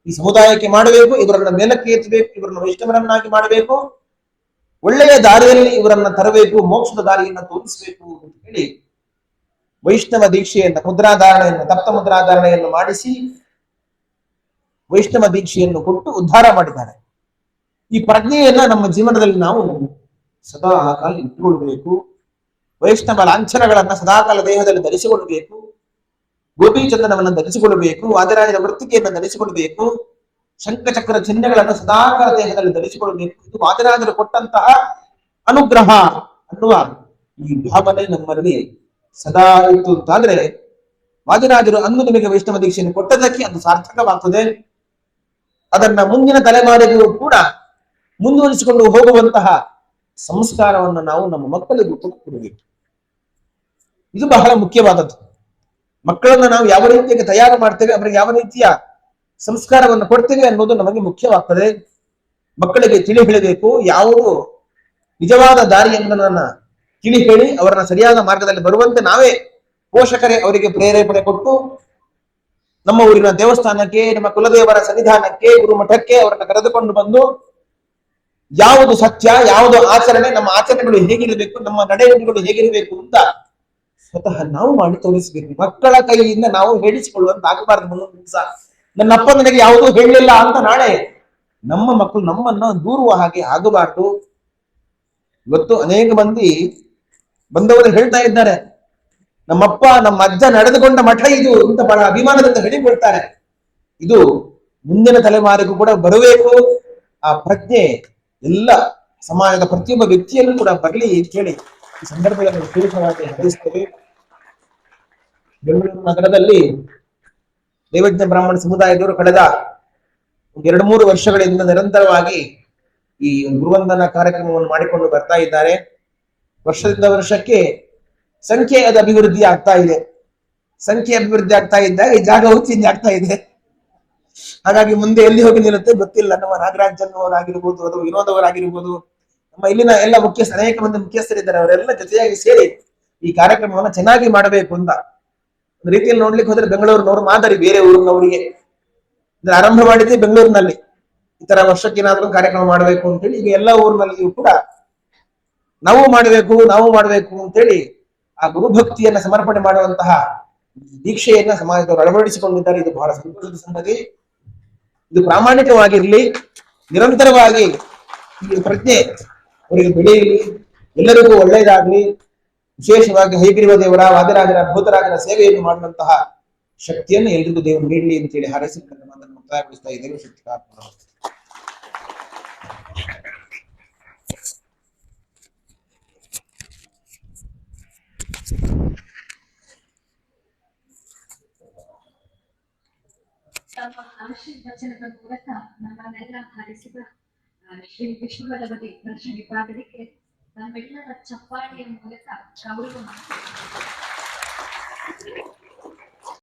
ಈ ಸಮುದಾಯಕ್ಕೆ ಮಾಡಬೇಕು, ಇವರನ್ನ ಮೇಲಕ್ಕೆ ಎತ್ತಬೇಕು, ಇವರನ್ನ ವೈಷ್ಣವರನ್ನಾಗಿ ಮಾಡಬೇಕು, ಒಳ್ಳೆಯ ದಾರಿಯಲ್ಲಿ ಇವರನ್ನ ತರಬೇಕು, ಮೋಕ್ಷದ ದಾರಿಯನ್ನ ತೋರಿಸಬೇಕು ಅಂತ ಹೇಳಿ ವೈಷ್ಣವ ದೀಕ್ಷೆಯನ್ನ ಮುದ್ರಾಧಾರಣೆಯನ್ನು ತಪ್ತ ಮುದ್ರಾಧಾರಣೆಯನ್ನು ಮಾಡಿಸಿ ವೈಷ್ಣವ ದೀಕ್ಷೆಯನ್ನು ಕೊಟ್ಟು ಉದ್ಧಾರ ಮಾಡಿದ್ದಾರೆ. ಈ ಪ್ರಜ್ಞೆಯನ್ನ ನಮ್ಮ ಜೀವನದಲ್ಲಿ ನಾವು ಸದಾ ಕಾಲ ಇಟ್ಟುಕೊಳ್ಬೇಕು. ವೈಷ್ಣವ ಲಾಂಛನಗಳನ್ನ ಸದಾಕಾಲ ದೇಹದಲ್ಲಿ ಧರಿಸಿಕೊಳ್ಳಬೇಕು. ಗೋಪೀಚಂದನವನ್ನು ಧರಿಸಿಕೊಳ್ಳಬೇಕು. ವಾದಿರಾಜರ ವೃತ್ತಿಕೆಯನ್ನು ಧರಿಸಿಕೊಳ್ಳಬೇಕು. ಶಂಖಚಕ್ರ ಚಿಹ್ನೆಗಳನ್ನು ಸದಾಕಾಲ ದೇಹದಲ್ಲಿ ಧರಿಸಿಕೊಳ್ಳಬೇಕು. ಇದು ವಾದಿರಾಜರು ಕೊಟ್ಟಂತಹ ಅನುಗ್ರಹ ಅನ್ನುವ ಈ ಭಾವನೆ ನಮ್ಮಲ್ಲಿ ಸದಾ ಇತ್ತು ಅಂತಾದ್ರೆ ವಾದಿರಾಜರು ಅಂದು ನಿಮಗೆ ವೈಷ್ಣವ ದೀಕ್ಷೆಯನ್ನು ಕೊಟ್ಟದಕ್ಕೆ ಅದು ಸಾರ್ಥಕವಾಗ್ತದೆ. ಅದನ್ನ ಮುಂದಿನ ತಲೆಮಾರಿಗೂ ಕೂಡ ಮುಂದುವರಿಸಿಕೊಂಡು ಹೋಗುವಂತಹ ಸಂಸ್ಕಾರವನ್ನು ನಾವು ನಮ್ಮ ಮಕ್ಕಳಿಗೂ ಕೊಡಬೇಕು. ಇದು ಬಹಳ ಮುಖ್ಯವಾದದ್ದು. ಮಕ್ಕಳನ್ನ ನಾವು ಯಾವ ರೀತಿಯಾಗಿ ತಯಾರು ಮಾಡ್ತೇವೆ, ಅವರಿಗೆ ಯಾವ ರೀತಿಯ ಸಂಸ್ಕಾರವನ್ನು ಕೊಡ್ತೇವೆ ಅನ್ನೋದು ನಮಗೆ ಮುಖ್ಯವಾಗ್ತದೆ. ಮಕ್ಕಳಿಗೆ ತಿಳಿ ಹೇಳಬೇಕು, ಯಾವುದು ನಿಜವಾದ ದಾರಿ ಎಂಬುದನ್ನ ತಿಳಿ ಹೇಳಿ ಅವರನ್ನ ಸರಿಯಾದ ಮಾರ್ಗದಲ್ಲಿ ಬರುವಂತೆ ನಾವೇ ಪೋಷಕರೇ ಅವರಿಗೆ ಪ್ರೇರೇಪಣೆ ಕೊಟ್ಟು ನಮ್ಮ ಊರಿನ ದೇವಸ್ಥಾನಕ್ಕೆ, ನಮ್ಮ ಕುಲದೇವರ ಸನ್ನಿಧಾನಕ್ಕೆ, ಗುರುಮಠಕ್ಕೆ ಅವರನ್ನ ಕರೆದುಕೊಂಡು ಬಂದು ಯಾವುದು ಸತ್ಯ, ಯಾವುದು ಆಚರಣೆ, ನಮ್ಮ ಆಚರಣೆಗಳು ಹೇಗಿರಬೇಕು, ನಮ್ಮ ನಡೆನುಡಿಗಳು ಹೇಗಿರಬೇಕು ಅಂತ ಸ್ವತಃ ನಾವು ಮಾಡಿ ತೋರಿಸಬೇಕು. ಮಕ್ಕಳ ಕೈಯಿಂದ ನಾವು ಹೇಳಿಸಿಕೊಳ್ಳುವಂತ ಆಗಬಾರದು. ಮುಂದೊಂದು ದಿವಸ ನನ್ನಪ್ಪ ನನಗೆ ಯಾವುದೂ ಹೇಳಲಿಲ್ಲ ಅಂತ ನಾಳೆ ನಮ್ಮ ಮಕ್ಕಳು ನಮ್ಮನ್ನ ದೂರುವ ಹಾಗೆ ಆಗಬಾರ್ದು. ಇವತ್ತು ಅನೇಕ ಮಂದಿ ಬಂದವರು ಹೇಳ್ತಾ ಇದ್ದಾರೆ, ನಮ್ಮಪ್ಪ ನಮ್ಮ ಅಜ್ಜ ನಡೆದುಕೊಂಡ ಮಠ ಇದು ಅಂತ ಬಹಳ ಅಭಿಮಾನದಿಂದ ಹೇಳಿಕೊಳ್ತಾರೆ. ಇದು ಮುಂದಿನ ತಲೆಮಾರಿಗೂ ಕೂಡ ಬರಬೇಕು. ಆ ಪ್ರಜ್ಞೆ ಎಲ್ಲ ಸಮಾಜದ ಪ್ರತಿಯೊಬ್ಬ ವ್ಯಕ್ತಿಯಲ್ಲೂ ಕೂಡ ಬರಲಿ ಅಂತ ಹೇಳಿ ಈ ಸಂದರ್ಭದಲ್ಲಿ ವಿಶೇಷವಾಗಿ ಹರಿಸ್ತೇವೆ. ಬೆಂಗಳೂರು ನಗರದಲ್ಲಿ ದೈವಜ್ಞ ಬ್ರಾಹ್ಮಣ ಸಮುದಾಯದವರು ಕಳೆದ 2-3 ವರ್ಷಗಳಿಂದ ನಿರಂತರವಾಗಿ ಈ ಗುರುವಂದನಾ ಕಾರ್ಯಕ್ರಮವನ್ನು ಮಾಡಿಕೊಂಡು ಬರ್ತಾ ಇದ್ದಾರೆ. ವರ್ಷದಿಂದ ವರ್ಷಕ್ಕೆ ಸಂಖ್ಯೆಯ ಅಭಿವೃದ್ಧಿ ಆಗ್ತಾ ಇದೆ. ಸಂಖ್ಯೆ ಅಭಿವೃದ್ಧಿ ಆಗ್ತಾ ಇದ್ದಾಗ ಈ ಜಾಗವು ಚೇಂಜ್ ಆಗ್ತಾ ಇದೆ. ಹಾಗಾಗಿ ಮುಂದೆ ಎಲ್ಲಿ ಹೋಗಿ ನಿಲ್ಲುತ್ತೆ ಗೊತ್ತಿಲ್ಲ. ನಮ್ಮ ನಾಗರಾಜ್ ಅನ್ನೋರಾಗಿರ್ಬೋದು ಅಥವಾ ವಿನೋದ್ ಅವರಾಗಿರ್ಬೋದು, ನಮ್ಮ ಇಲ್ಲಿನ ಎಲ್ಲ ಅನೇಕ ಮಂದಿ ಮುಖ್ಯಸ್ಥರಿದ್ದಾರೆ. ಅವರೆಲ್ಲ ಜೊತೆಯಾಗಿ ಸೇರಿ ಈ ಕಾರ್ಯಕ್ರಮವನ್ನು ಚೆನ್ನಾಗಿ ಮಾಡಬೇಕು ಅಂತ ಒಂದು ರೀತಿಯಲ್ಲಿ ನೋಡ್ಲಿಕ್ಕೆ ಹೋದ್ರೆ ಬೆಂಗಳೂರಿನವರು ಮಾದರಿ ಬೇರೆ ಊರಿನವರಿಗೆ. ಆರಂಭ ಮಾಡಿದ್ದೆ ಬೆಂಗಳೂರಿನಲ್ಲಿ ಈ ತರ ವರ್ಷಕ್ಕೇನಾದ್ರೂ ಕಾರ್ಯಕ್ರಮ ಮಾಡಬೇಕು ಅಂತೇಳಿ. ಈಗ ಎಲ್ಲ ಊರಿನಲ್ಲಿಯೂ ಕೂಡ ನಾವು ಮಾಡಬೇಕು ಅಂತೇಳಿ ಆ ಗುರುಭಕ್ತಿಯನ್ನ ಸಮರ್ಪಣೆ ಮಾಡುವಂತಹ ದೀಕ್ಷೆಯನ್ನ ಸಮಾಜದವರು ಅಳವಡಿಸಿಕೊಂಡಿದ್ದಾರೆ. ಇದು ಬಹಳ ಸಂತೋಷದ ಸಂಗತಿ. ಇದು ಪ್ರಾಮಾಣಿಕವಾಗಿರ್ಲಿ, ನಿರಂತರವಾಗಿ ಈ ಪ್ರಜ್ಞೆ ಅವರಿಗೆ ಬೆಳೆಯಲಿ, ಎಲ್ಲರಿಗೂ ಒಳ್ಳೆಯದಾಗ್ಲಿ. ವಿಶೇಷವಾಗಿ ಹೈಗಿರುವ ದೇವರ, ವಾದಿರಾಜರ, ಭೂತರಾಜರ ಸೇವೆಯನ್ನು ಮಾಡುವಂತಹ ಶಕ್ತಿಯನ್ನು ಎಲ್ರಿಗೂ ದೇವರು ನೀಡಲಿ ಅಂತೇಳಿ ಹಾರೈಸಿ ಮಾತನ್ನು ಮುಕ್ತಾಯಗೊಳಿಸ್ತಾ ಇದ್ದೇವೆ. ಶಕ್ತಿ ತಮ್ಮ ಆಶೀರ್ವಚನದ ಮೂಲಕ ನಮ್ಮನ್ನೆಲ್ಲ ಹರಿಸಿದ ಶ್ರೀ ವಿಷ್ಣುವಲ್ಲಭದಿ ಶ್ರೀಪಾದರಿಗೆ ನಮ್ಮೆಲ್ಲರ ಚಪ್ಪಾಳಿಯ ಮೂಲಕ ಗೌರವ